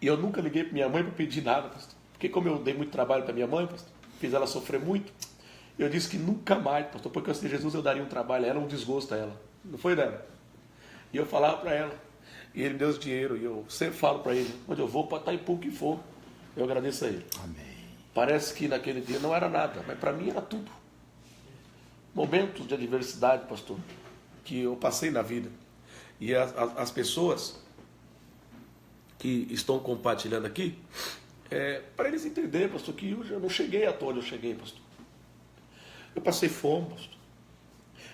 E eu nunca liguei para minha mãe para pedir nada, pastor. Porque como eu dei muito trabalho para minha mãe, pastor, fiz ela sofrer muito, eu disse que nunca mais, pastor, porque antes de Jesus eu daria um trabalho a ela, um desgosto a ela. Não foi dela? E eu falava para ela. E ele me deu dinheiro. E eu sempre falo para ele, onde eu vou, para Itaipu que for, eu agradeço a ele. Amém. Parece que naquele dia não era nada, mas para mim era tudo. Momentos de adversidade, pastor, que eu passei na vida. E as pessoas que estão compartilhando aqui, para eles entenderem, pastor, que eu não cheguei à toa onde eu cheguei, pastor. Eu passei fome, pastor.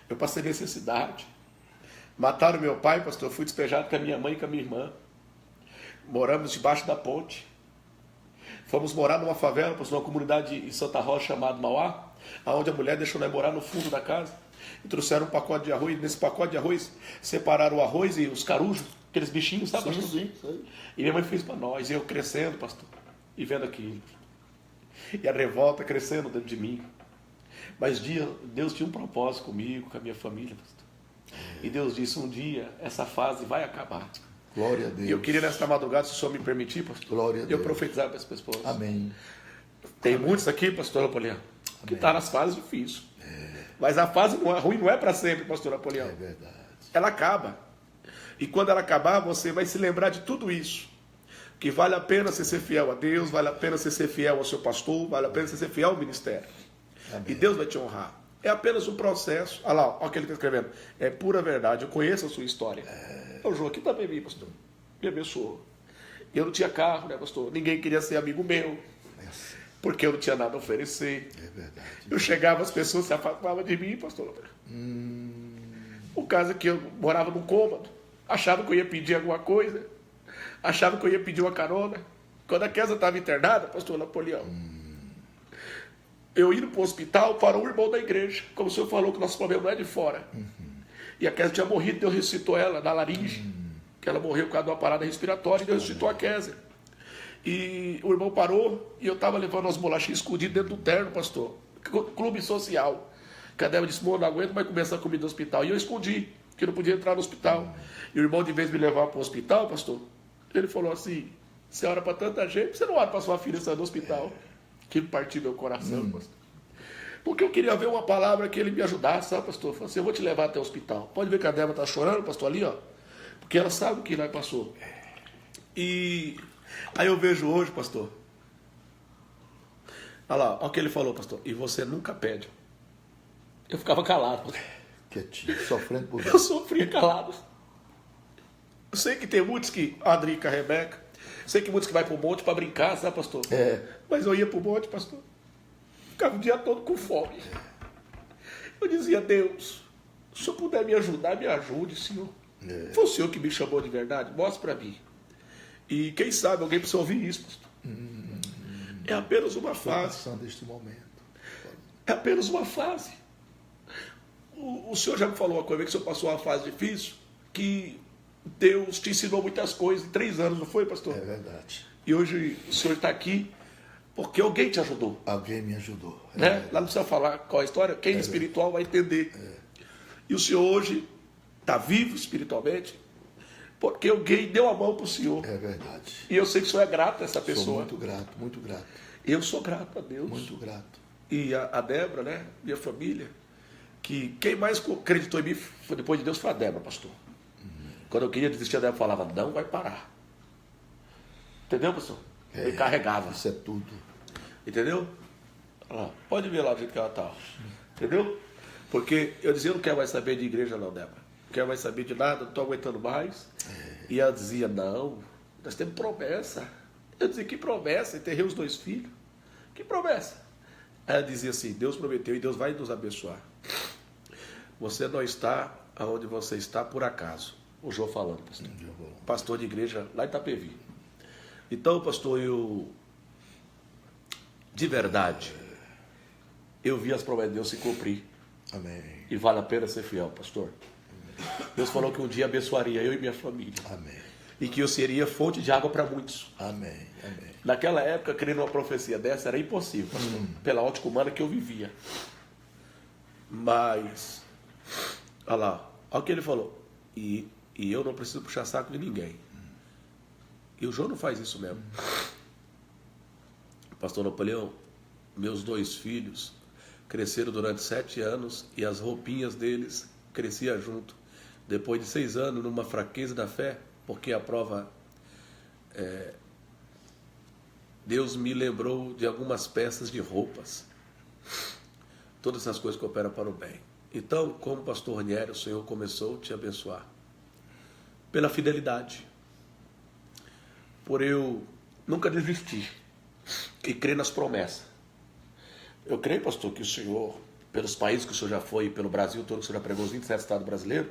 Eu passei necessidade. Mataram meu pai, pastor. Eu fui despejado com a minha mãe e com a minha irmã. Moramos debaixo da ponte. Fomos morar numa favela, pastor, numa comunidade em Santa Rosa chamada Mauá, onde a mulher deixou nós morar no fundo da casa. E trouxeram um pacote de arroz. Nesse pacote de arroz, separaram o arroz e os carujos, aqueles bichinhos, sabe, pastor? Sim, sim. E minha mãe fez para nós. E eu crescendo, pastor, e vendo aquilo. E a revolta crescendo dentro de mim. Mas Deus tinha um propósito comigo, com a minha família, pastor. E Deus disse, um dia essa fase vai acabar. Glória a Deus. E eu queria nesta madrugada, se o senhor me permitir, pastor, Glória a Deus. eu profetizar para as pessoas. Amém. Tem muitos aqui, pastor Apoliano, que estão nas fases difíceis. Mas a fase ruim não é para sempre, pastor Apoliano. É verdade. Ela acaba. E quando ela acabar, você vai se lembrar de tudo isso. Que vale a pena você ser fiel a Deus, vale a pena você ser fiel ao seu pastor, vale a pena você ser fiel ao ministério. Amém. E Deus vai te honrar. É apenas um processo. Olha lá, olha o que ele está escrevendo. É pura verdade. Eu conheço a sua história. O João aqui também vi, pastor. Me abençoou. Eu não tinha carro, né, pastor? Ninguém queria ser amigo meu. Porque eu não tinha nada a oferecer. É verdade. Eu chegava, as pessoas se afastavam de mim, pastor. O caso é que eu morava num cômodo. Achava que eu ia pedir alguma coisa. Achava que eu ia pedir uma carona. Quando a Kézia estava internada, pastor Napoleão, eu indo para o hospital para o irmão da igreja. Como o senhor falou que o nosso problema não é de fora. E a Kézia tinha morrido, Deus ressuscitou ela na laringe. Que ela morreu por causa de uma parada respiratória e Deus ressuscitou a Kézia. E o irmão parou e eu estava levando umas bolachinhas escondidas dentro do terno, pastor. Clube social. Cadê? Eu disse, não aguento mais começar a comida no hospital. E eu escondi, que não podia entrar no hospital. E o irmão, de vez de me levar para o hospital, pastor, ele falou assim, você ora para tanta gente, você não ora para sua filha sair do hospital. Que partiu meu coração, pastor. Porque eu queria ver uma palavra que ele me ajudasse, sabe, pastor? Eu falei assim, eu vou te levar até o hospital. Pode ver que a Débora está chorando, pastor, ali, ó. Porque ela sabe o que nós passou. E aí eu vejo hoje, pastor. Olha lá, olha o que ele falou, pastor. E você nunca pede. Eu ficava calado. Quietinho, sofrendo por Eu sofria calado. Eu sei que tem muitos que, a Drica, a Rebeca, sei que muitos que vai pro monte para brincar, sabe, pastor? Mas eu ia pro monte, pastor. Ficava o dia todo com fome. Eu dizia, Deus, se o senhor puder me ajudar, me ajude, Senhor. Foi o Senhor que me chamou de verdade? Mostre para mim. E quem sabe alguém precisa ouvir isso, pastor. É apenas uma fase. Passando este momento. É apenas uma fase. O senhor já me falou uma coisa, que o senhor passou uma fase difícil, que Deus te ensinou muitas coisas em 3 anos, não foi, pastor? É verdade. E hoje o senhor está aqui porque alguém te ajudou. Alguém me ajudou. Né? Lá não precisa falar qual a história, quem é espiritual vai entender. E o senhor hoje está vivo espiritualmente porque alguém deu a mão para o senhor. É verdade. E eu sei que o senhor é grato a essa Sou pessoa. muito grato, muito grato. Eu sou grato a Deus. Muito grato. E a Débora, né? Minha família, que quem mais acreditou em mim foi, depois de Deus foi a Débora, pastor. Quando eu queria desistir, a Débora falava, não vai parar. Entendeu, pastor? Me carregava. Isso é tudo. Entendeu? Ah, pode ver lá do jeito que ela está. Entendeu? Porque eu dizia, eu não quero mais saber de igreja não, Débora. Não quero mais saber de nada, não estou aguentando mais. E ela dizia, não, nós temos promessa. Eu dizia, que promessa? Enterrei os 2 filhos. Que promessa? Ela dizia assim, Deus prometeu e Deus vai nos abençoar. Você não está onde você está por acaso. O João falando, pastor. Pastor de igreja lá em Itapevi. Então, pastor, de verdade, eu vi as promessas de Deus se cumprir. Amém. E vale a pena ser fiel, pastor. Deus falou que um dia abençoaria eu e minha família. Amém. E que eu seria fonte de água para muitos. Amém. Amém. Naquela época, crer numa profecia dessa era impossível, pastor, pela ótica humana que eu vivia. Mas, olha lá, olha o que ele falou. E eu não preciso puxar saco de ninguém. E o João não faz isso mesmo. Pastor Napoleão, meus 2 filhos cresceram durante 7 anos e as roupinhas deles cresciam junto. Depois de 6 anos, numa fraqueza da fé, porque a prova... Deus me lembrou de algumas peças de roupas. Todas essas coisas cooperam para o bem. Então, como pastor Ranieri, o Senhor começou a te abençoar. Pela fidelidade. Por eu nunca desistir. E crer nas promessas. Eu creio, pastor, que o Senhor, pelos países que o Senhor já foi, pelo Brasil todo, que o Senhor já pregou os 27 estados brasileiros,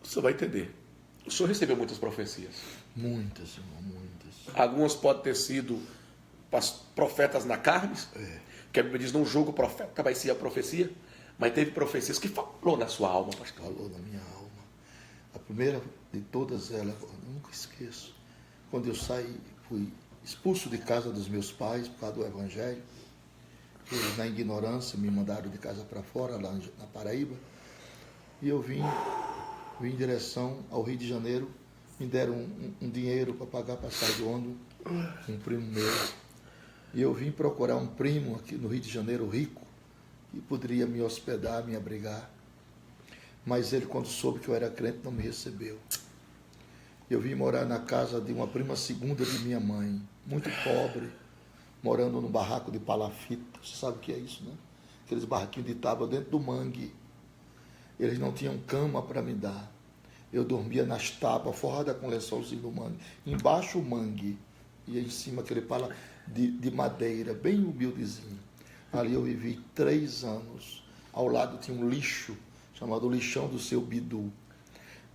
o Senhor vai entender. O Senhor recebeu muitas profecias. Muitas, irmão, muitas. Algumas podem ter sido profetas na carne, que a Bíblia diz, não julga o profeta, vai ser a profecia, mas teve profecias que falou na sua alma, pastor. Falou na minha alma. A primeira de todas elas, eu nunca esqueço, quando eu fui expulso de casa dos meus pais por causa do Evangelho, eles na ignorância me mandaram de casa para fora, lá na Paraíba, e eu vim em direção ao Rio de Janeiro, me deram um dinheiro para pagar a passagem de ônibus, um primo meu. E eu vim procurar um primo aqui no Rio de Janeiro, rico, que poderia me hospedar, me abrigar. Mas ele, quando soube que eu era crente, não me recebeu. Eu vim morar na casa de uma prima segunda de minha mãe, muito pobre, morando num barraco de palafita. Você sabe o que é isso, né? Aqueles barraquinhos de tábua dentro do mangue. Eles não tinham cama para me dar. Eu dormia nas tábuas, forrada com lençolzinho do mangue. Embaixo o mangue. E em cima aquele pala de madeira, bem humildezinho. Ali eu vivi 3 anos. Ao lado tinha um lixo, chamado Lixão do Seu Bidu.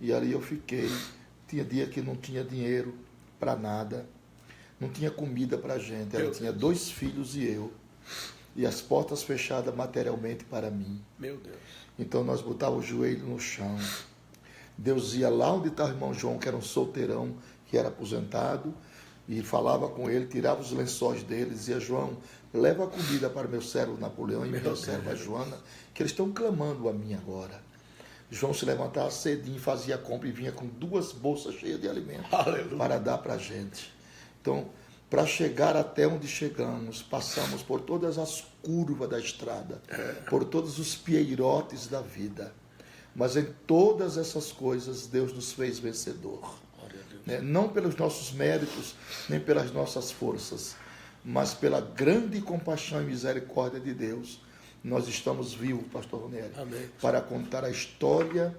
E ali eu fiquei. Tinha dia que não tinha dinheiro para nada. Não tinha comida para a gente. Ela tinha 2 filhos e eu. E as portas fechadas materialmente para mim. Meu Deus. Então nós botávamos o joelho no chão. Deus ia lá onde estava o irmão João, que era um solteirão, que era aposentado, e falava com ele, tirava os lençóis dele, dizia, João, leva a comida para meu servo Napoleão e minha serva Joana, que eles estão clamando a mim agora. João se levantava cedinho, fazia a compra e vinha com 2 bolsas cheias de alimento. Aleluia. Para dar para a gente. Então, para chegar até onde chegamos, passamos por todas as curvas da estrada, por todos os pieirotes da vida. Mas em todas essas coisas, Deus nos fez vencedor. Não pelos nossos méritos, nem pelas nossas forças, mas pela grande compaixão e misericórdia de Deus. nós estamos vivos, pastor Ronieri, Amém. para contar a história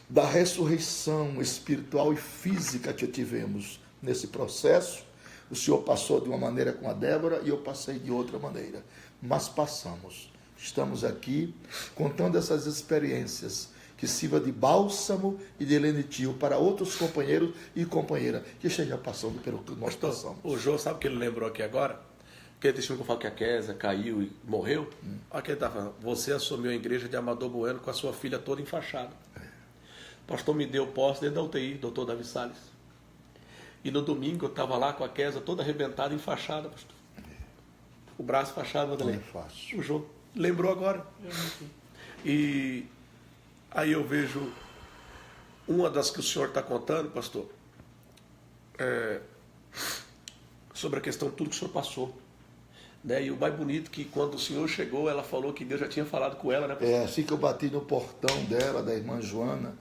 da ressurreição espiritual e física que tivemos nesse processo. O senhor passou de uma maneira com a Débora e eu passei de outra maneira, mas passamos. Estamos aqui contando essas experiências que sirva de bálsamo e de lenitivo para outros companheiros e companheiras que estejam passando pelo que nós passamos. O Jô, sabe o que ele lembrou aqui agora? Aquele testemunho que eu falo que a Kézia caiu e morreu. Olha que ele está falando. Você assumiu a igreja de Amador Bueno com a sua filha toda enfaixada. O pastor me deu posse dentro da UTI, doutor Davi Salles. E no domingo eu estava lá com a Kézia toda arrebentada, enfaixada, pastor. O braço enfaixado, Vanderlei. Não é fácil. O Jô lembrou agora. E aí eu vejo uma das que o senhor está contando, pastor, sobre a questão de tudo que o senhor passou. Né? E o mais bonito que quando o senhor chegou, ela falou que Deus já tinha falado com ela, né, pastor? É assim que eu bati no portão dela, da irmã Joana,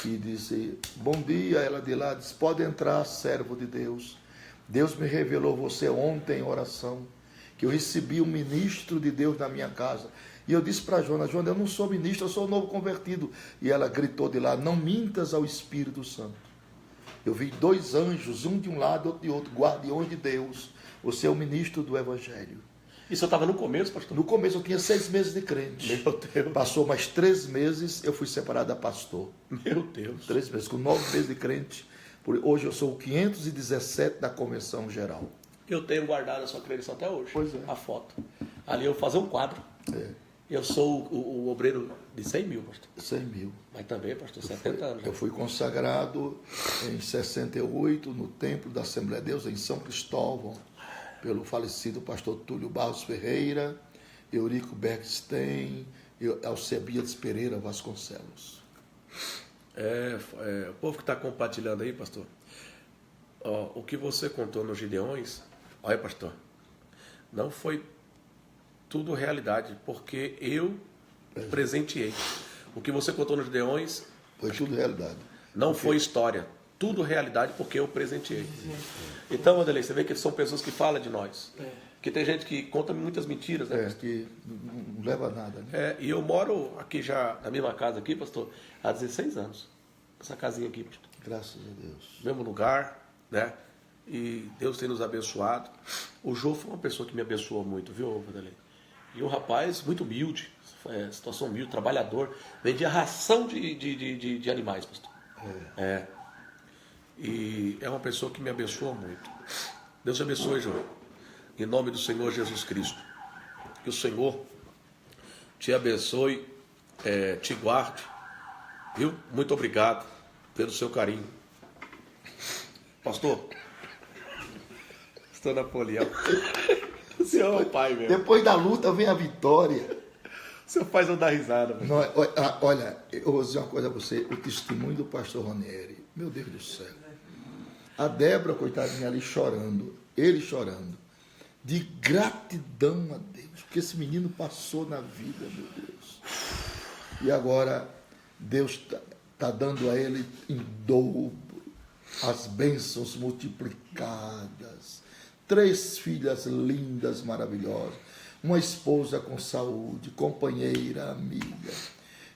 que disse, bom dia, ela de lá disse, pode entrar, servo de Deus. Deus me revelou você ontem em oração, que eu recebi um ministro de Deus na minha casa. E eu disse para a Joana, eu não sou ministro, eu sou novo convertido. E ela gritou de lá, não mintas ao Espírito Santo. Eu vi 2 anjos, um de um lado, outro de outro, guardiões de Deus. Você é o ministro do Evangelho. E o senhor estava no começo, pastor? No começo eu tinha 6 meses de crente. Meu Deus. Passou mais 3 meses, eu fui separado a pastor. Meu Deus. 3 meses, com 9 meses de crente. Hoje eu sou o 517 da Convenção Geral. Eu tenho guardado a sua crença até hoje. Pois é. A foto. Ali eu vou fazer um quadro. Eu sou o obreiro de 100 mil, pastor. 100 mil. Mas também, pastor, 70 anos. Eu fui consagrado em 68 no Templo da Assembleia de Deus, em São Cristóvão, pelo falecido pastor Túlio Barros Ferreira, Eurico Bergstein e Alcebiades Pereira Vasconcelos. O povo que está compartilhando aí, pastor, o que você contou nos Gideões, olha, pastor, não foi tudo realidade, porque eu presenteei. O que você contou nos Gideões Foi tudo realidade. não foi história, tudo realidade, porque eu presenteei. Então, Vanderlei, você vê que são pessoas que falam de nós. Que tem gente que conta muitas mentiras, né, pastor? Que não leva a nada, né? E eu moro aqui já, na mesma casa aqui, pastor, há 16 anos. Essa casinha aqui, pastor. Graças a Deus. Mesmo lugar, né? E Deus tem nos abençoado. O Jô foi uma pessoa que me abençoou muito, viu, Vanderlei? E um rapaz muito humilde, situação humilde, trabalhador. Vendia ração de animais, pastor. E é uma pessoa que me abençoa muito. Deus te abençoe, Jô. Em nome do Senhor Jesus Cristo. Que o Senhor te abençoe, te guarde. Viu? Muito obrigado pelo seu carinho. Pastor Napoleão. O senhor é o pai mesmo. Depois da luta vem a vitória. O senhor faz eu dar risada. Não, olha, eu vou dizer uma coisa a você. O testemunho do pastor Ronieri, meu Deus do céu. A Débora, coitadinha ali chorando, ele chorando, de gratidão a Deus, porque esse menino passou na vida, meu Deus. E agora Deus está dando a ele em dobro as bênçãos multiplicadas. 3 filhas lindas, maravilhosas. Uma esposa com saúde, companheira, amiga.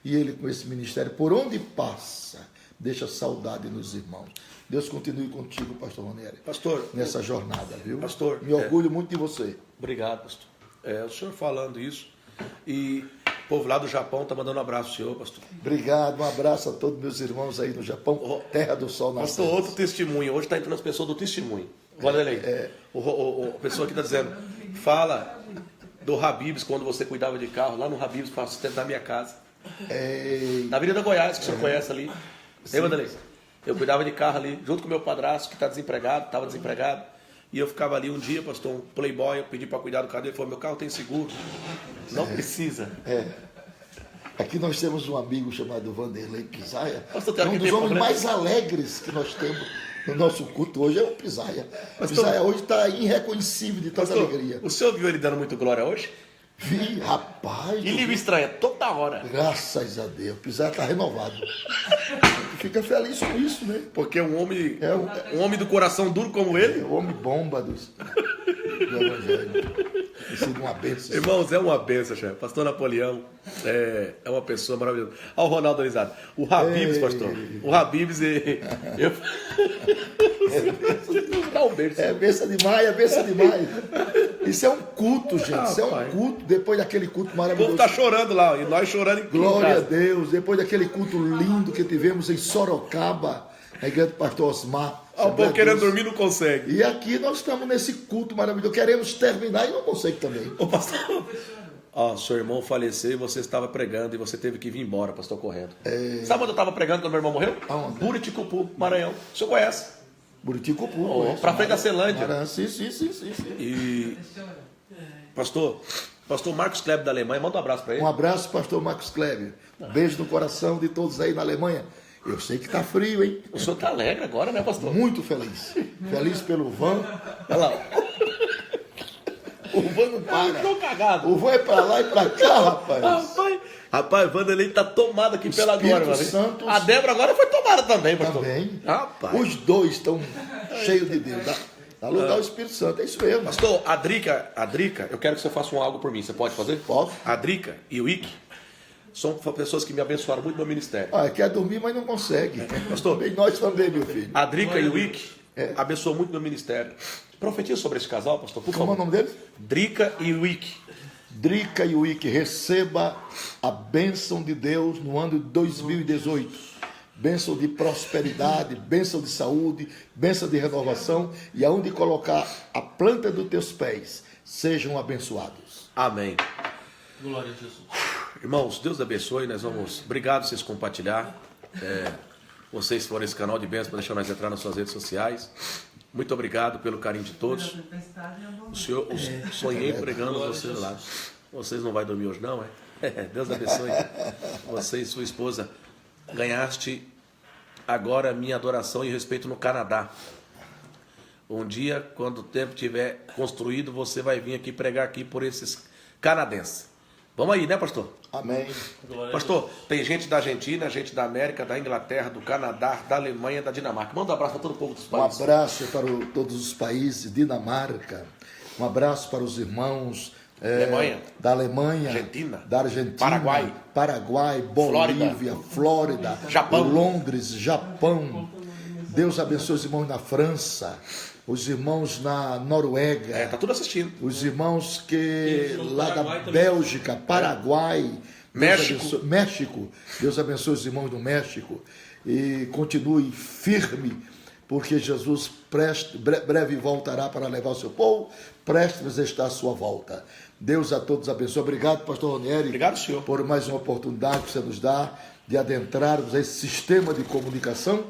E ele com esse ministério, por onde passa, deixa saudade nos irmãos. Deus continue contigo, pastor Ronieri. Pastor, nessa jornada, viu? Pastor, me orgulho muito de você. Obrigado, pastor. O senhor falando isso. E o povo lá do Japão está mandando um abraço ao senhor, pastor. Obrigado, um abraço a todos meus irmãos aí no Japão, terra do sol nascente. Pastor, outro testemunho. Hoje está entrando as pessoas do testemunho. Vanderlei, a pessoa que está dizendo, fala do Habibs, quando você cuidava de carro, lá no Habibs, para sustentar a minha casa. Na Avenida Goiás, que o senhor conhece ali. Ei, Vanderlei? Eu cuidava de carro ali, junto com meu padrasto, que está desempregado, estava desempregado. E eu ficava ali um dia, pastor, um playboy, eu pedi para cuidar do carro dele, ele falou, meu carro tem seguro. Não precisa. Aqui nós temos um amigo chamado Vanderlei Pisaia, Pastor, um dos homens mais alegres que nós temos no nosso culto hoje é o Pisaia. O Pisaia hoje está irreconhecível de tanta alegria. O senhor viu ele dando muito glória hoje? Vi, rapaz. E ele me estranha toda hora. Graças a Deus, o Pisaia está renovado. Fica feliz com isso, né? Porque um homem do coração duro como ele. O homem bomba do Evangelho. tem sido uma bênção. Irmãos, é uma bênção, chefe. Pastor Napoleão é uma pessoa maravilhosa. Olha o Ronaldo Alizado. O Habibs, pastor. O Habibs, eu... Dá um beijo. É bênção demais, é bênção demais. Isso é um culto, gente. Isso é um culto. Depois daquele culto O maravilhoso. povo está chorando lá, e nós chorando em Glória a casa. Deus. Depois daquele culto lindo que tivemos em Sorocaba, na igreja do pastor Osmar. O povo querendo dormir não consegue. E aqui nós estamos nesse culto maravilhoso. Queremos terminar e não consegue também. Ô, pastor, seu irmão faleceu e você estava pregando e você teve que vir embora, pastor, correndo. Sabe onde eu estava pregando quando meu irmão morreu? Aonde? Buriticupu, Maranhão. O senhor conhece? Buriticupu. Pra frente da Celândia. Sim. E pastor Marcos Kleber da Alemanha, manda um abraço para ele. Um abraço, pastor Marcos Kleber. Beijo no coração de todos aí na Alemanha. Eu sei que está frio, hein? O senhor está alegre agora, né, pastor? Muito feliz. Feliz pelo Van. Olha lá. O Van não para. Estou cagado. O Van é para lá e para cá, rapaz. Rapaz, Vanderlei está tomado aqui pela Espírito glória, mano. Santo. A Débora agora foi tomada também, pastor. Também. Rapaz. Os dois estão cheios de Deus. Dá lugar ao Espírito Santo. É isso mesmo. Pastor, a Drica, eu quero que você faça algo por mim. Você pode fazer? Posso. A Drica e o Ike são pessoas que me abençoaram muito no ministério. Quer dormir, mas não consegue. Pastor, Bem, nós também, meu filho. a Drica e o Ike abençoam muito meu ministério. Profetiza sobre esse casal, pastor, por Como é o favor. nome deles? Drica e o Ike. Drica e Wick, receba a bênção de Deus no ano de 2018. Bênção de prosperidade, bênção de saúde, bênção de renovação. E aonde colocar a planta dos teus pés, sejam abençoados. Amém. Glória a Jesus. Irmãos, Deus abençoe. Nós vamos. Obrigado por vocês compartilhar. Vocês foram esse canal de bênção para deixar nós entrar nas suas redes sociais. Muito obrigado pelo carinho de todos. O senhor sonhei pregando vocês lá. Vocês não vão dormir hoje, não, é? Deus abençoe. Você e sua esposa ganhaste agora minha adoração e respeito no Canadá. Um dia, quando o tempo estiver construído, você vai vir aqui pregar aqui por esses canadenses. Vamos aí, né, pastor? Amém. Pastor, tem gente da Argentina, gente da América, da Inglaterra, do Canadá, da Alemanha, da Dinamarca. Manda um abraço para todo o povo dos Um países. abraço para todos os países, Dinamarca. Um abraço para os irmãos da Alemanha, Argentina, da Argentina, Paraguai, Bolívia, Flórida, Japão. Londres, Japão. Deus abençoe os irmãos na França, os irmãos na Noruega, Tá tudo assistindo. os irmãos que Isso, no lá Paraguai da também. Bélgica, Paraguai, México. México. Deus abençoe os irmãos do México e continue firme, porque Jesus breve voltará para levar o seu povo, prestes está a sua volta. Deus a todos abençoe. Obrigado, pastor Ronieri. Obrigado, senhor. Por mais uma oportunidade que você nos dá de adentrarmos esse sistema de comunicação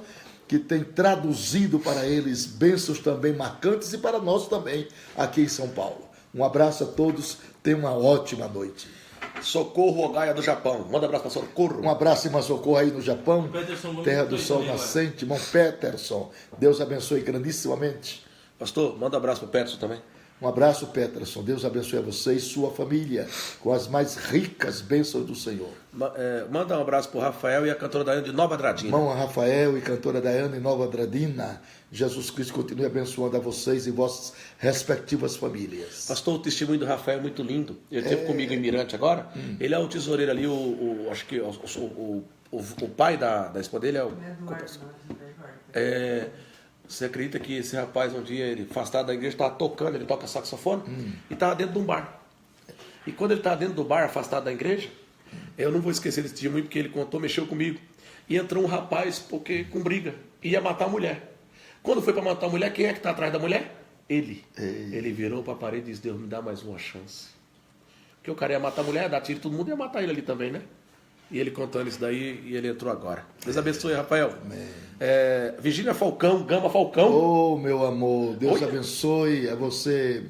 que tem traduzido para eles bênçãos também marcantes e para nós também aqui em São Paulo. Um abraço a todos, tenham uma ótima noite. Socorro Ogaia do Japão. Manda um abraço para Socorro. Um abraço, irmão Socorro, aí no Japão, Peterson, terra do sol também, nascente, irmão Peterson. Deus abençoe grandissimamente. Pastor, manda um abraço para o Peterson também. Um abraço, Peterson. Deus abençoe a você e sua família com as mais ricas bênçãos do Senhor. Manda um abraço para o Rafael e a cantora Daiane de Nova Andradina. Irmão Rafael e cantora Daiane Nova Andradina, Jesus Cristo continue abençoando a vocês e vossas respectivas famílias. Pastor, o testemunho do Rafael é muito lindo. Ele esteve comigo em Mirante agora. Ele é o tesoureiro ali, acho que o pai da esposa dele é o... Você acredita que esse rapaz, um dia, ele afastado da igreja, estava tocando, ele toca saxofone, e estava dentro de um bar. E quando ele estava dentro do bar, afastado da igreja, eu não vou esquecer desse testemunho, porque ele contou, mexeu comigo. E entrou um rapaz com briga, ia matar a mulher. Quando foi para matar a mulher, quem é que está atrás da mulher? Ele. Ele virou para a parede e disse: Deus, me dá mais uma chance. Porque o cara ia matar a mulher, dar tiro, todo mundo ia matar ele ali também, né? E ele contando isso daí, e ele entrou agora. Deus abençoe, Rafael. Virgínia Falcão, Gama Falcão. Oh, meu amor, Deus abençoe a você,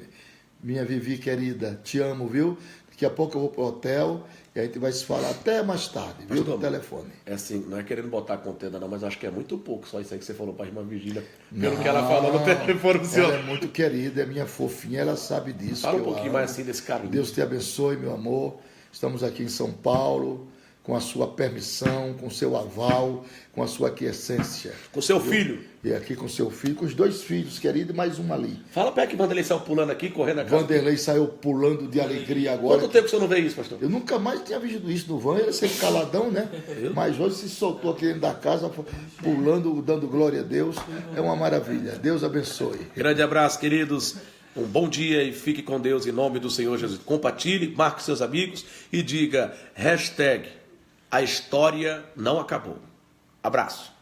minha Vivi querida. Te amo, viu? Daqui a pouco eu vou pro hotel e a gente vai se falar até mais tarde, viu? No telefone. É assim, não é querendo botar contenda não, mas acho que é muito pouco só isso aí que você falou para a irmã Virgínia. Pelo que ela falou no telefone, senhor. Ela é muito querida, é minha fofinha, ela sabe disso. Fala um pouquinho mais assim desse carinho. Deus te abençoe, meu amor. Estamos aqui em São Paulo, com a sua permissão, com o seu aval, com a sua aquiescência. Com seu filho. E aqui com seu filho, com os 2 filhos, querido, e mais um ali. Fala para que Vanderlei saiu pulando aqui, correndo a casa. Vanderlei saiu pulando de alegria agora. Quanto tempo você não vê isso, pastor? Eu nunca mais tinha visto isso no Van, ele sempre caladão, né? Mas hoje se soltou aqui dentro da casa, pulando, dando glória a Deus. É uma maravilha. Deus abençoe. Grande abraço, queridos. Um bom dia e fique com Deus em nome do Senhor Jesus. Compartilhe, marque seus amigos e diga #a história não acabou. Abraço.